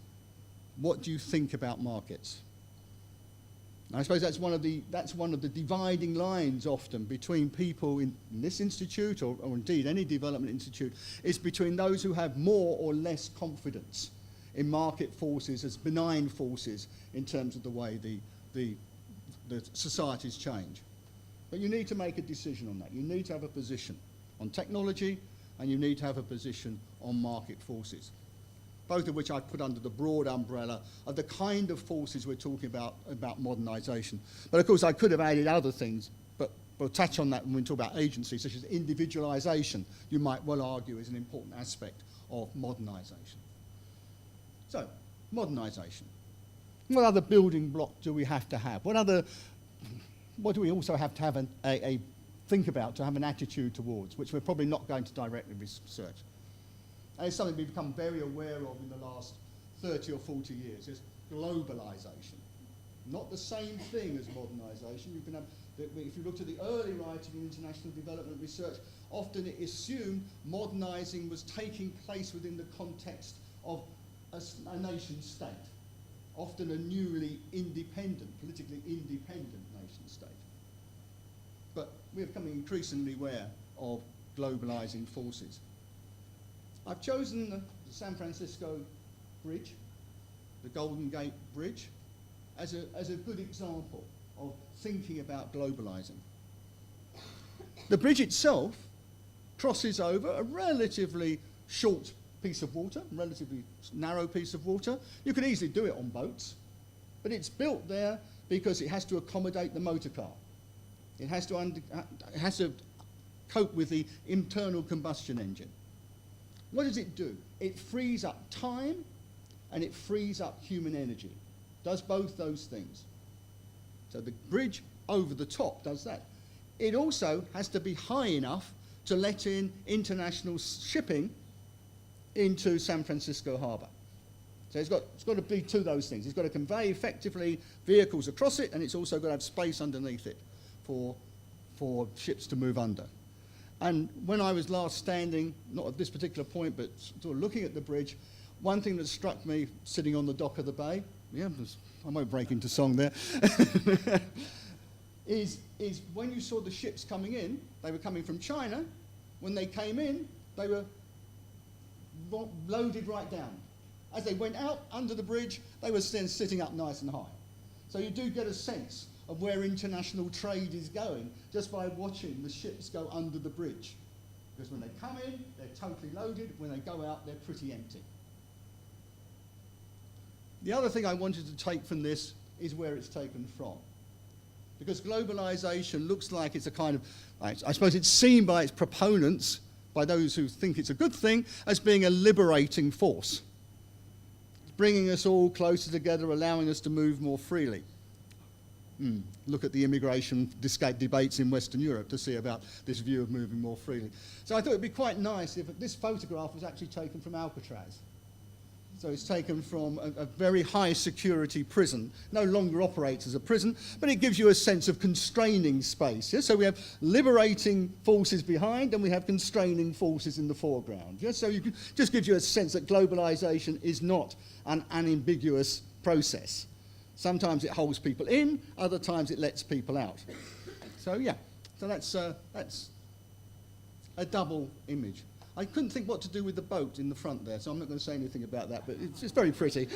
What do you think about markets? And I suppose that's one of the dividing lines often between people in this institute or indeed any development institute, is between those who have more or less confidence in market forces as benign forces in terms of the way the societies change. But you need to make a decision on that. You need to have a position on technology, and you need to have a position on market forces, both of which I put under the broad umbrella of the kind of forces we're talking about modernisation. But of course, I could have added other things, but we'll touch on that when we talk about agency, such as individualisation, you might well argue is an important aspect of modernisation. So, modernisation. What other building block do we have to have? What do we also have to have think about, to have an attitude towards, which we're probably not going to directly research? And it's something we've become very aware of in the last 30 or 40 years, is globalisation. Not the same thing as modernisation. If you looked at the early writing in international development research, often it assumed modernising was taking place within the context of a nation state, often a newly independent, politically independent nation state. But we're becoming increasingly aware of globalizing forces. I've chosen the San Francisco Bridge, the Golden Gate Bridge, as a good example of thinking about globalizing. The bridge itself crosses over a relatively short piece of water, a relatively narrow piece of water. You could easily do it on boats, but it's built there because it has to accommodate the motor car. It has to cope with the internal combustion engine. What does it do? It frees up time and it frees up human energy. Does both those things. So the bridge over the top does that. It also has to be high enough to let in international shipping into San Francisco Harbour. So it's got to be two of those things. It's got to convey effectively vehicles across it, and it's also got to have space underneath it for ships to move under. And when I was last standing, not at this particular point, but sort of looking at the bridge, one thing that struck me sitting on the dock of the bay, I won't break into song there, is when you saw the ships coming in, they were coming from China. When they came in, they were loaded right down. As they went out under the bridge, they were then sitting up nice and high. So you do get a sense of where international trade is going just by watching the ships go under the bridge. Because when they come in, they're totally loaded. When they go out, they're pretty empty. The other thing I wanted to take from this is where it's taken from. Because globalization looks like it's a kind of, I suppose it's seen by its proponents, by those who think it's a good thing, as being a liberating force. It's bringing us all closer together, allowing us to move more freely. Look at the immigration debates in Western Europe to see about this view of moving more freely. So I thought it would be quite nice if this photograph was actually taken from Alcatraz. So it's taken from a very high security prison, no longer operates as a prison, but it gives you a sense of constraining space. Yeah? So we have liberating forces behind and we have constraining forces in the foreground. Yeah? So you just gives you a sense that globalization is not an unambiguous process. Sometimes it holds people in, other times it lets people out. So yeah, so that's a double image. I couldn't think what to do with the boat in the front there, so I'm not going to say anything about that, but it's very pretty.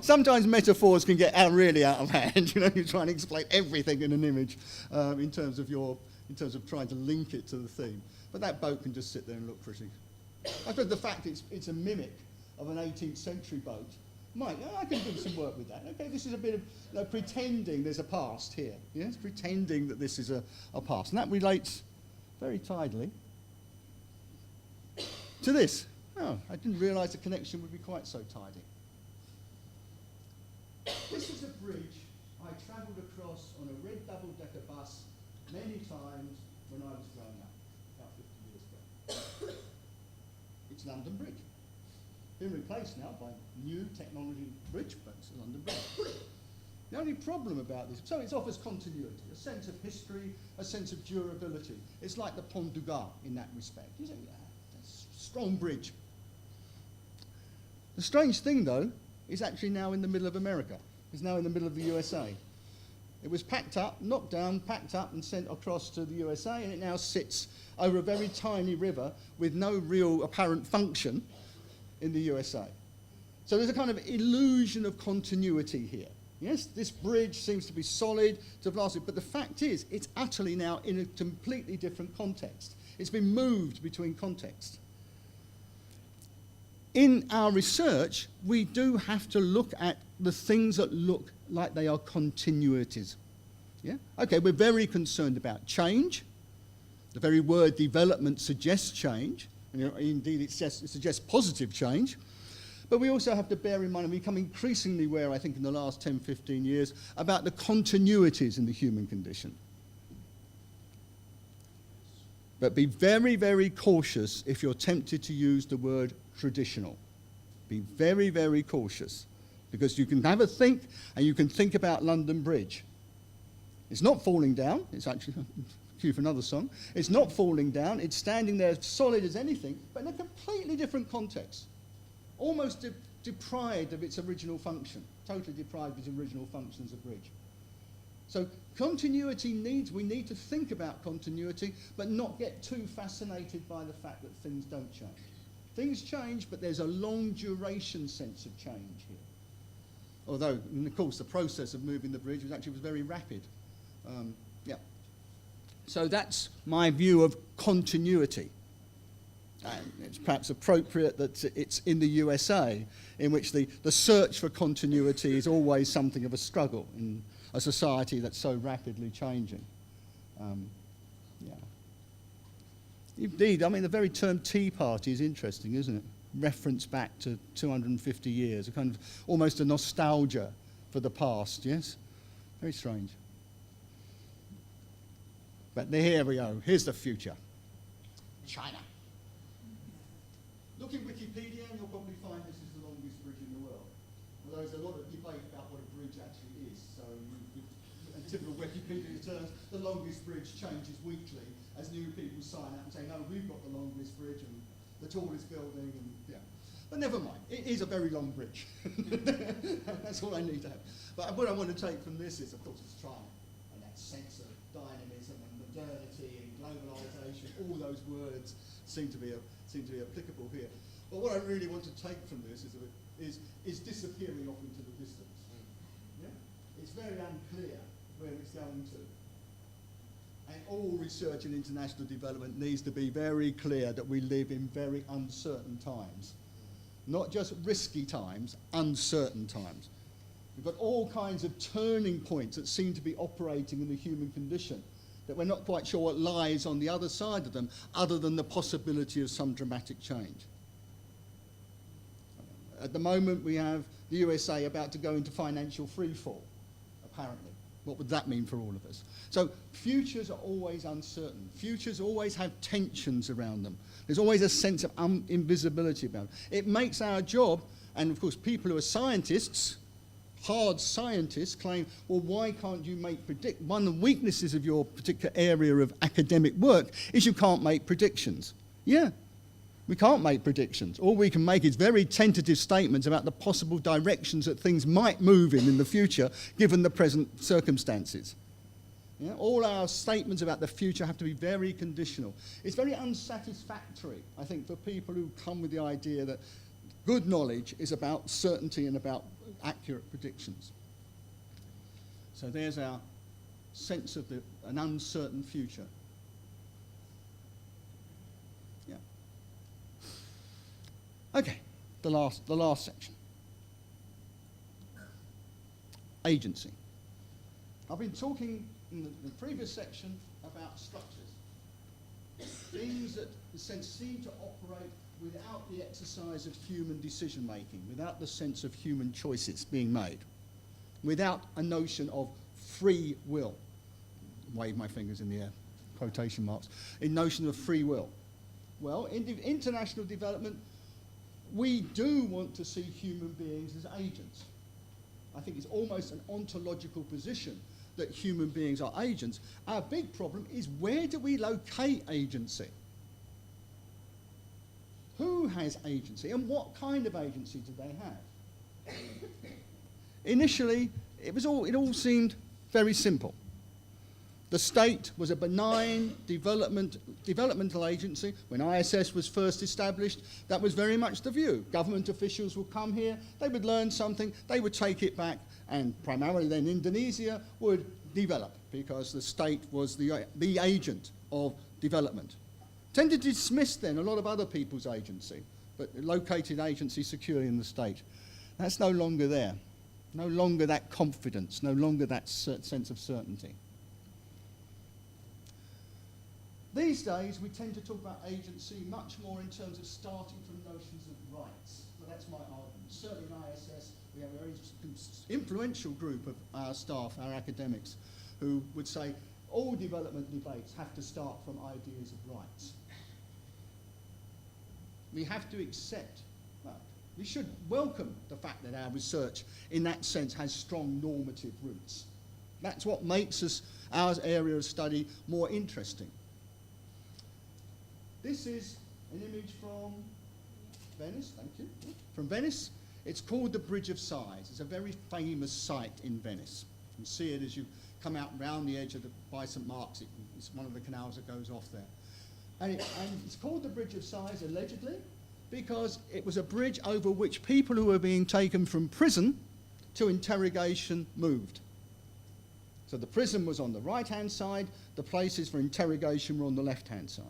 Sometimes metaphors can get really out of hand. You try and explain everything in an image in terms of trying to link it to the theme. But that boat can just sit there and look pretty. I suppose the fact it's a mimic of an 18th century boat, I can do some work with that. Okay, this is a bit of pretending there's a past here. Yes, pretending that this is a past, and that relates very tidily to this. Oh, I didn't realise the connection would be quite so tidy. This is a bridge I travelled across on a red double-decker bus many times when I was growing up, about 50 years ago. It's London Bridge. Been replaced now by new technology bridge, but it's a London Bridge. The only problem about this, so it offers continuity, a sense of history, a sense of durability. It's like the Pont du Gard in that respect. You say, strong bridge. The strange thing, though, is actually now in the middle of America. It's now in the middle of the USA. It was packed up, knocked down, packed up and sent across to the USA, and it now sits over a very tiny river with no real apparent function in the USA. So there's a kind of illusion of continuity here. Yes, this bridge seems to be solid, to have lasted, but the fact is, it's utterly now in a completely different context. It's been moved between contexts. In our research, we do have to look at the things that look like they are continuities. Yeah? Okay, we're very concerned about change. The very word development suggests change. And indeed, it suggests positive change. But we also have to bear in mind, and we become increasingly aware, I think, in the last 10, 15 years, about the continuities in the human condition. But be very, very cautious if you're tempted to use the word traditional. Be very, very cautious, because you can have a think, and you can think about London Bridge. It's not falling down. It's actually, cue for another song. It's not falling down. It's standing there solid as anything, but in a completely different context. Almost deprived of its original function. Totally deprived of its original function as a bridge. So continuity we need to think about continuity, but not get too fascinated by the fact that things don't change. Things change, but there's a long duration sense of change here. Although, and of course, the process of moving the bridge was very rapid. Yeah. So that's my view of continuity. And it's perhaps appropriate that it's in the USA, in which the search for continuity is always something of a struggle in a society that's so rapidly changing. Yeah. Indeed, I mean, the very term Tea Party is interesting, isn't it? Reference back to 250 years, a kind of almost a nostalgia for the past, yes? Very strange. But here we go. Here's the future. China. Look in Wikipedia and you'll probably find this is the longest bridge in the world. Although there's a lot of debate about what a bridge actually is. So in typical Wikipedia terms, the longest bridge changes weekly as new people sign up and say, no, we've got the longest bridge and the tallest building, and yeah. But never mind, it is a very long bridge. That's all I need to have. But what I want to take from this is, of course, it's China, and that sense of dynamism and modernity and globalization, all those words seem to be applicable here. But what I really want to take from this is disappearing off into the distance. Yeah? It's very unclear where it's going to. And all research in international development needs to be very clear that we live in very uncertain times. Not just risky times, uncertain times. We've got all kinds of turning points that seem to be operating in the human condition, that we're not quite sure what lies on the other side of them, other than the possibility of some dramatic change. At the moment, we have the USA about to go into financial freefall, apparently. What would that mean for all of us? So futures are always uncertain. Futures always have tensions around them. There's always a sense of invisibility about them. It makes our job, and of course people who are scientists, hard scientists, claim, well, why can't you one of the weaknesses of your particular area of academic work is you can't make predictions. Yeah, we can't make predictions. All we can make is very tentative statements about the possible directions that things might move in the future, given the present circumstances. Yeah? All our statements about the future have to be very conditional. It's very unsatisfactory, I think, for people who come with the idea that good knowledge is about certainty and about accurate predictions. So there's our sense of an uncertain future. Yeah. Okay, the last section. Agency. I've been talking in the previous section about structures. Things that, in a sense, seem to operate without the exercise of human decision-making, without the sense of human choices being made, without a notion of free will. Wave my fingers in the air, quotation marks. A notion of free will. Well, in international development, we do want to see human beings as agents. I think it's almost an ontological position that human beings are agents. Our big problem is, where do we locate agency? Who has agency, and what kind of agency do they have? Initially, it all seemed very simple. The state was a benign developmental agency. When ISS was first established, that was very much the view. Government officials would come here, they would learn something, they would take it back, and primarily then Indonesia would develop, because the state was the agent of development. Tended to dismiss then a lot of other people's agency, but located agency securely in the state. That's no longer there. No longer that confidence, no longer that sense of certainty. These days, we tend to talk about agency much more in terms of starting from notions of rights. So that's my argument. Certainly in ISS, we have a very influential group of our staff, our academics, who would say all development debates have to start from ideas of rights. We have to accept, well, we should welcome the fact that our research, in that sense, has strong normative roots. That's what makes our area of study more interesting. This is an image from Venice, thank you. From Venice. It's called the Bridge of Sighs. It's a very famous site in Venice. You can see it as you come out round the edge of by St Mark's. It's one of the canals that goes off there. And it's called the Bridge of Sighs, allegedly, because it was a bridge over which people who were being taken from prison to interrogation moved. So the prison was on the right-hand side, the places for interrogation were on the left-hand side.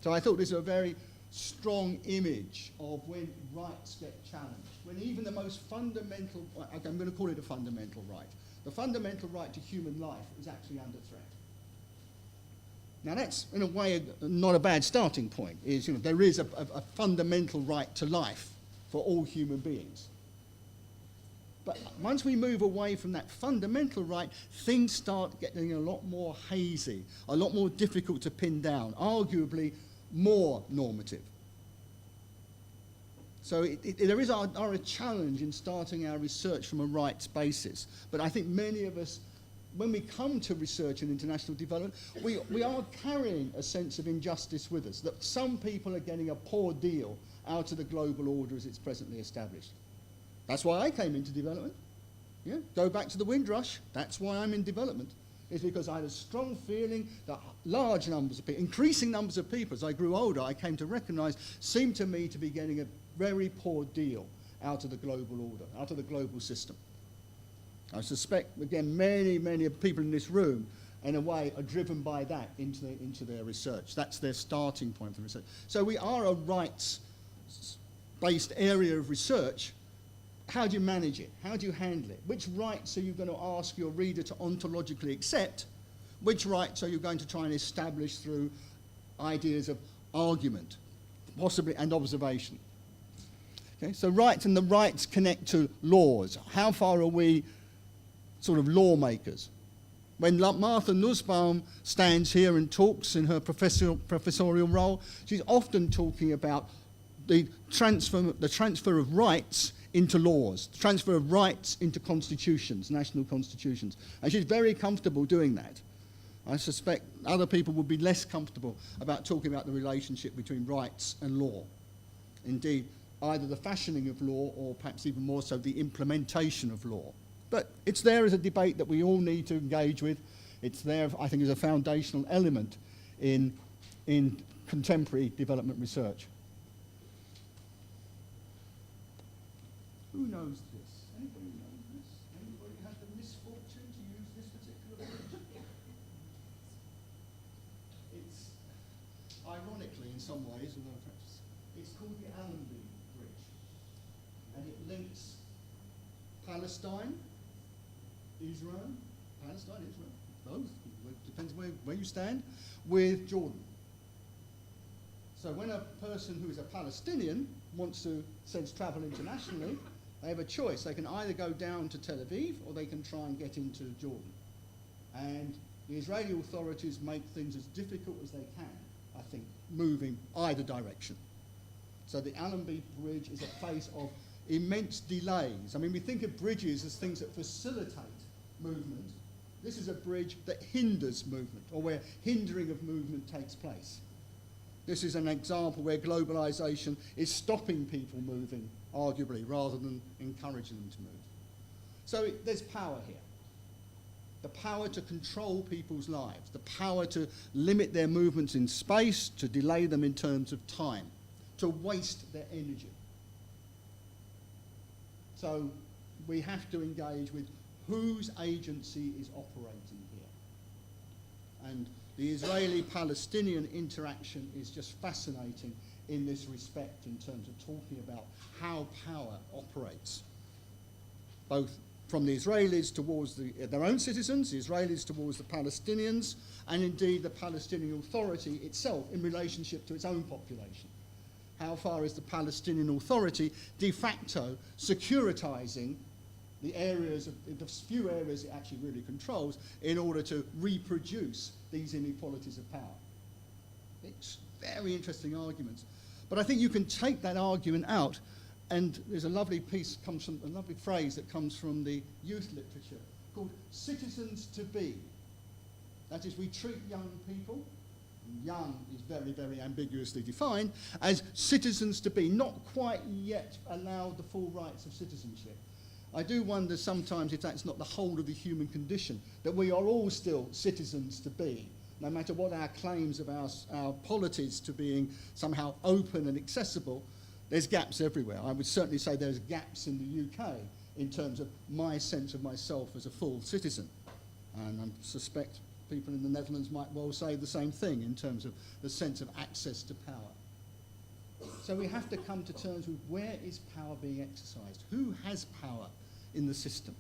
So I thought this was a very strong image of when rights get challenged, when even the most fundamental, I'm going to call it a fundamental right, the fundamental right to human life is actually under threat. Now that's, in a way, not a bad starting point, is, there is a fundamental right to life for all human beings. But once we move away from that fundamental right, things start getting a lot more hazy, a lot more difficult to pin down, arguably more normative. So there is a challenge in starting our research from a rights basis. But I think many of us, when we come to research and international development, we are carrying a sense of injustice with us, that some people are getting a poor deal out of the global order as it's presently established. That's why I came into development. Yeah? Go back to the Windrush, that's why I'm in development. It's because I had a strong feeling that large numbers of people, increasing numbers of people, as I grew older, I came to recognise, seemed to me to be getting a very poor deal out of the global order, out of the global system. I suspect, again, many people in this room, in a way, are driven by that into their research. That's their starting point for research. So we are a rights-based area of research. How do you manage it? How do you handle it? Which rights are you going to ask your reader to ontologically accept? Which rights are you going to try and establish through ideas of argument, possibly, and observation? Okay, so rights, and the rights connect to laws. How far are we sort of lawmakers? When Martha Nussbaum stands here and talks in her professorial role, she's often talking about the transfer of rights into laws, the transfer of rights into constitutions, national constitutions. And she's very comfortable doing that. I suspect other people would be less comfortable about talking about the relationship between rights and law. Indeed, either the fashioning of law or perhaps even more so the implementation of law. But it's there as a debate that we all need to engage with. It's there, I think, as a foundational element in contemporary development research. Who knows this? Anybody know this? Anybody had the misfortune to use this particular bridge? It's, ironically in some ways, although perhaps, it's called the Allenby Bridge. And it links Palestine, Israel, both, depends where you stand, with Jordan. So when a person who is a Palestinian wants to travel internationally, they have a choice. They can either go down to Tel Aviv or they can try and get into Jordan. And the Israeli authorities make things as difficult as they can, I think, moving either direction. So the Allenby Bridge is a place of immense delays. I mean, we think of bridges as things that facilitate movement. This is a bridge that hinders movement, or where hindering of movement takes place. This is an example where globalization is stopping people moving, arguably, rather than encouraging them to move. So there's power here. The power to control people's lives, the power to limit their movements in space, to delay them in terms of time, to waste their energy. So we have to engage with whose agency is operating here. And the Israeli-Palestinian interaction is just fascinating in this respect in terms of talking about how power operates, both from the Israelis towards their own citizens, the Israelis towards the Palestinians, and indeed the Palestinian Authority itself in relationship to its own population. How far is the Palestinian Authority de facto securitizing the areas, the few areas it actually really controls, in order to reproduce these inequalities of power? It's very interesting arguments. But I think you can take that argument out, and there's a lovely piece, a lovely phrase that comes from the youth literature called citizens to be. That is, we treat young people, young is very, very ambiguously defined, as citizens to be, not quite yet allowed the full rights of citizenship. I do wonder sometimes if that's not the whole of the human condition, that we are all still citizens to be, no matter what our claims of our polities to being somehow open and accessible, there's gaps everywhere. I would certainly say there's gaps in the UK in terms of my sense of myself as a full citizen. And I suspect people in the Netherlands might well say the same thing in terms of the sense of access to power. So we have to come to terms with where is power being exercised? Who has power in the system?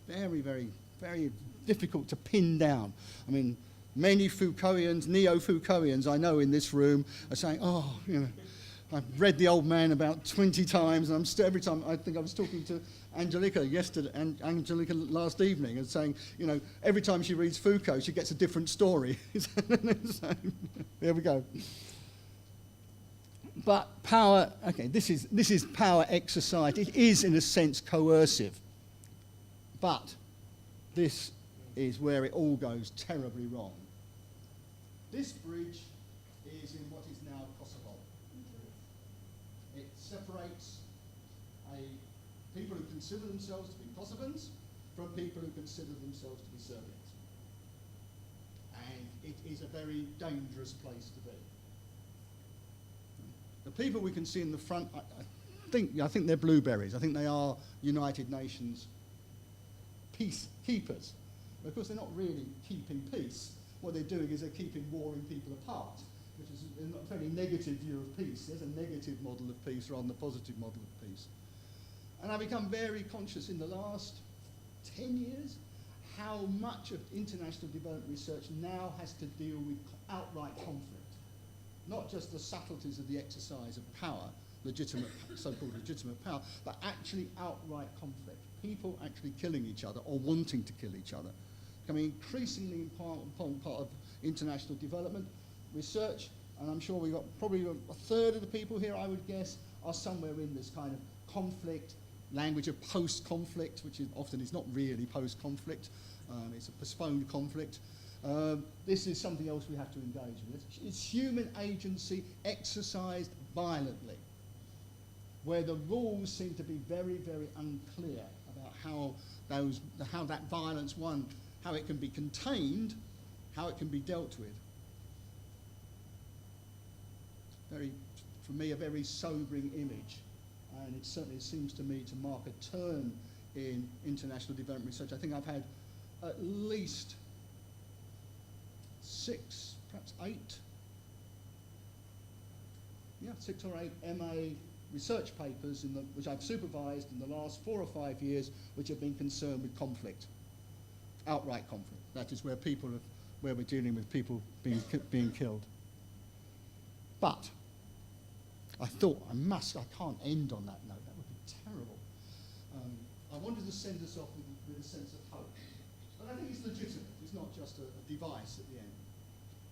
Very, very, very difficult to pin down. I mean, many Foucaultians, neo-Foucaultians I know in this room are saying, oh, you know, I've read The Old Man about 20 times, and I'm still, every time, I think I was talking to Angelica yesterday, and Angelica last evening, and saying, you know, every time she reads Foucault, she gets a different story. So, there we go. But power, okay, this is power exercised. It is, in a sense, coercive. But this is where it all goes terribly wrong. This bridge is in what is now Kosovo. It separates people who consider themselves to be Kosovans from people who consider themselves to be Serbians. And it is a very dangerous place to be. The people we can see in the front, I think they're blueberries. I think they are United Nations peacekeepers. But of course, they're not really keeping peace. What they're doing is they're keeping warring people apart, which is a very negative view of peace. There's a negative model of peace rather than a positive model of peace. And I've become very conscious in the last 10 years how much of international development research now has to deal with outright conflict. Not just the subtleties of the exercise of power, legitimate, so-called legitimate power, but actually outright conflict. People actually killing each other or wanting to kill each other. Becoming increasingly important part of international development research, and I'm sure we've got probably a third of the people here, I would guess, are somewhere in this kind of conflict, language of post-conflict, which is often is not really post-conflict, it's a postponed conflict. This is something else we have to engage with. It's human agency exercised violently, where the rules seem to be very, very unclear about how that violence, how it can be contained, how it can be dealt with. For me, a very sobering image, and it certainly seems to me to mark a turn in international development research. I think I've had at least 6, perhaps 8, 6 or 8 MA research papers which I've supervised in the last 4 or 5 years, which have been concerned with conflict, outright conflict. That is where we're dealing with people being killed. But I thought I can't end on that note. That would be terrible. I wanted to send us off with a sense of hope, but I think it's legitimate. It's not just a device at the end.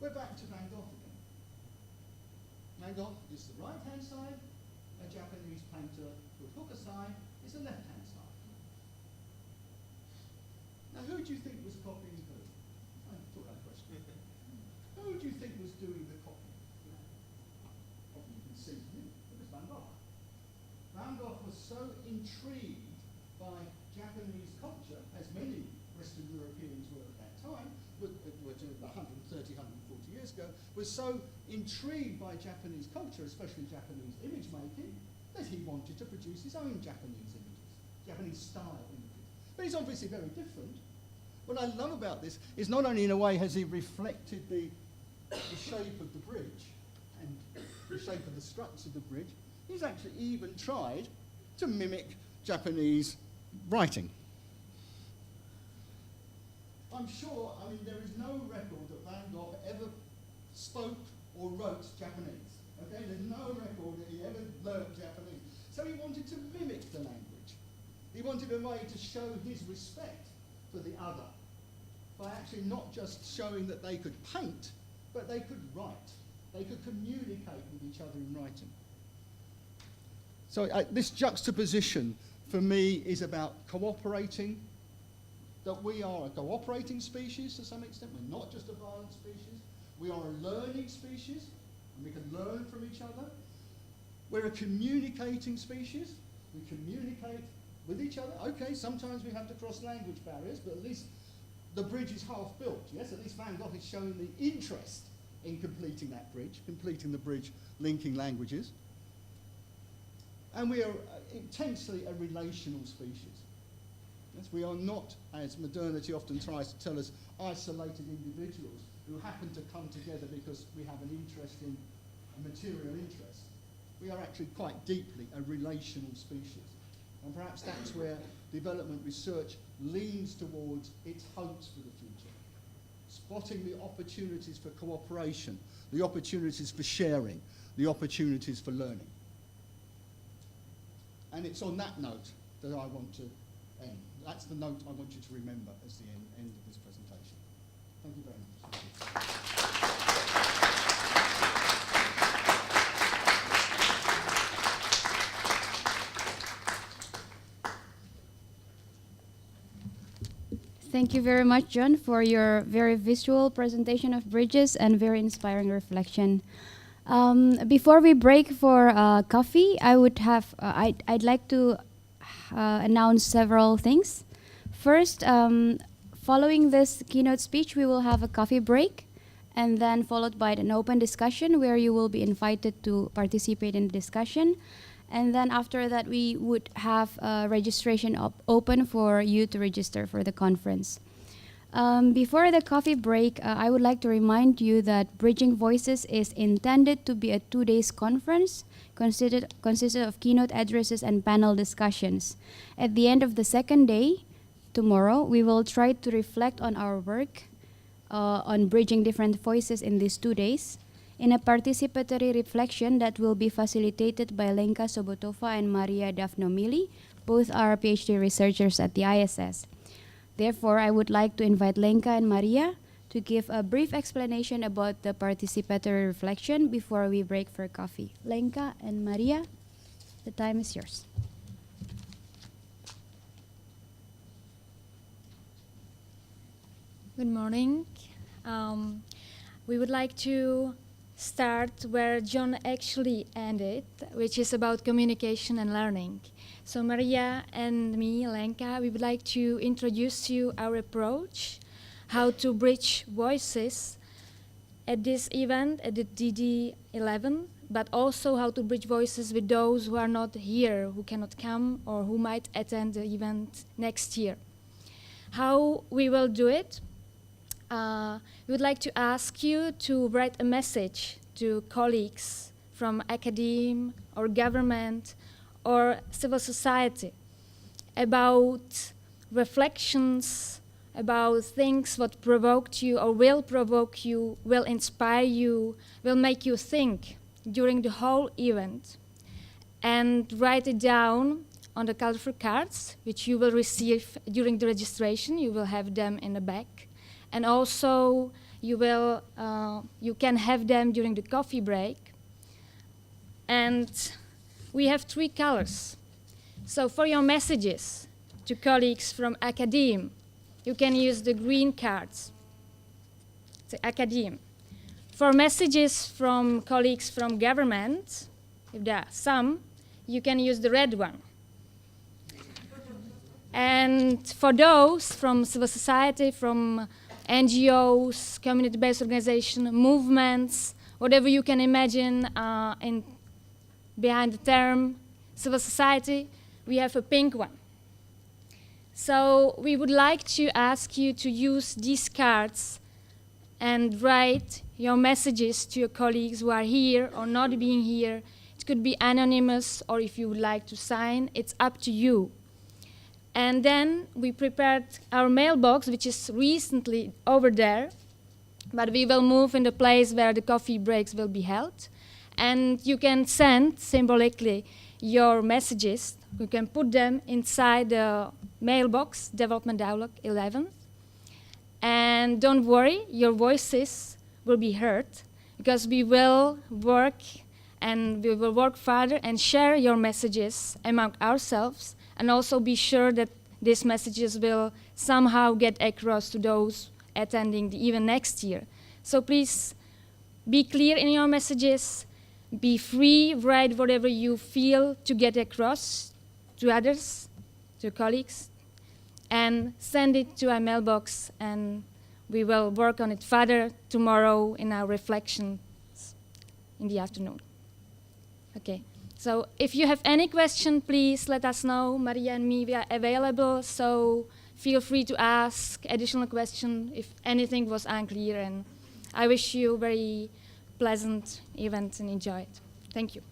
We're back to Van Gogh again. Van Gogh is the right-hand side. A Japanese painter with Hokusai is the left-hand side. Now, who do you think was copying who? I thought that question. Who do you think was doing the copying? Probably you can see him. It was Van Gogh. Van Gogh was so intrigued by Japanese culture, as many Western Europeans were at that time, were 130, 140 years ago, was so intrigued by Japanese culture, especially Japanese image making, that he wanted to produce his own Japanese images, Japanese style images. But he's obviously very different. What I love about this is not only in a way has he reflected the shape of the bridge and the shape of the structure of the bridge, he's actually even tried to mimic Japanese writing. I'm sure, there is no record that Van Gogh ever spoke or wrote Japanese. Okay, there's no record that he ever learned Japanese. So he wanted to mimic the language. He wanted a way to show his respect for the other by actually not just showing that they could paint, but they could write. They could communicate with each other in writing. So this juxtaposition for me is about cooperating, that we are a cooperating species to some extent. We're not just a violent species. We are a learning species, and we can learn from each other. We're a communicating species. We communicate with each other. Okay, sometimes we have to cross language barriers, but at least the bridge is half built, yes? At least Van Gogh is showing the interest in completing that bridge, completing the bridge linking languages. And we are intensely a relational species. Yes, we are not, as modernity often tries to tell us, isolated individuals who happen to come together because we have an interest in a material interest. We are actually quite deeply a relational species. And perhaps that's where development research leans towards its hopes for the future. Spotting the opportunities for cooperation, the opportunities for sharing, the opportunities for learning. And it's on that note that I want to end. That's the note I want you to remember as the end of this presentation. Thank you very much. Thank you very much, John, for your very visual presentation of bridges and very inspiring reflection. Before we break for coffee, I'd like to announce several things. First, following this keynote speech, we will have a coffee break, and then followed by an open discussion where you will be invited to participate in the discussion. And then after that, we would have registration open for you to register for the conference. Before the coffee break, I would like to remind you that Bridging Voices is intended to be a 2-day conference consisted of keynote addresses and panel discussions. At the end of the second day, tomorrow, we will try to reflect on our work on bridging different voices in these 2 days in a participatory reflection that will be facilitated by Lenka Sobotova and Maria Davnomili. Both are PhD researchers at the ISS. Therefore, I would like to invite Lenka and Maria to give a brief explanation about the participatory reflection before we break for coffee. Lenka and Maria, the time is yours. Good morning. We would like to start where John actually ended, which is about communication and learning. So Maria and me, Lenka, we would like to introduce to you our approach, how to bridge voices at this event, at the DD11, but also how to bridge voices with those who are not here, who cannot come, or who might attend the event next year. How we will do it? We would like to ask you to write a message to colleagues from academia or government or civil society about reflections, about things what provoked you or will provoke you, will inspire you, will make you think during the whole event. And write it down on the colorful cards, which you will receive during the registration. You will have them in the back. And also, you can have them during the coffee break. And we have 3 colors. So for your messages to colleagues from academia, you can use the green cards, the academia. For messages from colleagues from government, if there are some, you can use the red one. And for those from civil society, from NGOs, community-based organizations, movements, whatever you can imagine behind the term civil society, we have a pink one. So we would like to ask you to use these cards and write your messages to your colleagues who are here or not being here. It could be anonymous, or if you would like to sign, it's up to you. And then we prepared our mailbox, which is recently over there, but we will move in the place where the coffee breaks will be held. And you can send, symbolically, your messages. You can put them inside the mailbox, Development Dialogue 11. And don't worry, your voices will be heard, because we will work further and share your messages among ourselves, and also be sure that these messages will somehow get across to those attending the event next year. So please be clear in your messages, be free, write whatever you feel to get across to others, to colleagues, and send it to our mailbox, and we will work on it further tomorrow in our reflections in the afternoon. Okay, so if you have any question, please let us know. Maria and me, we are available, so feel free to ask additional questions if anything was unclear, and I wish you a very pleasant event and enjoy it. Thank you.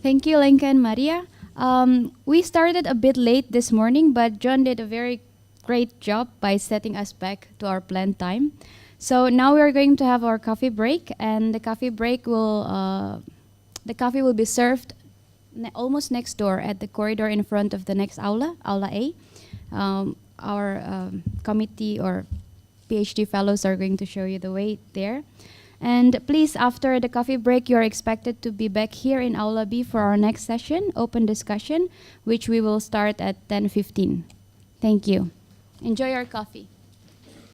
Thank you, Lenka and Maria. We started a bit late this morning, but John did a very great job by setting us back to our planned time. So now we are going to have our coffee break, and the coffee will be served almost next door at the corridor in front of the next aula, Aula A. Our committee or PhD fellows are going to show you the way there. And please, after the coffee break, you're expected to be back here in Aula B for our next session, open discussion, which we will start at 10:15. Thank you. Enjoy your coffee.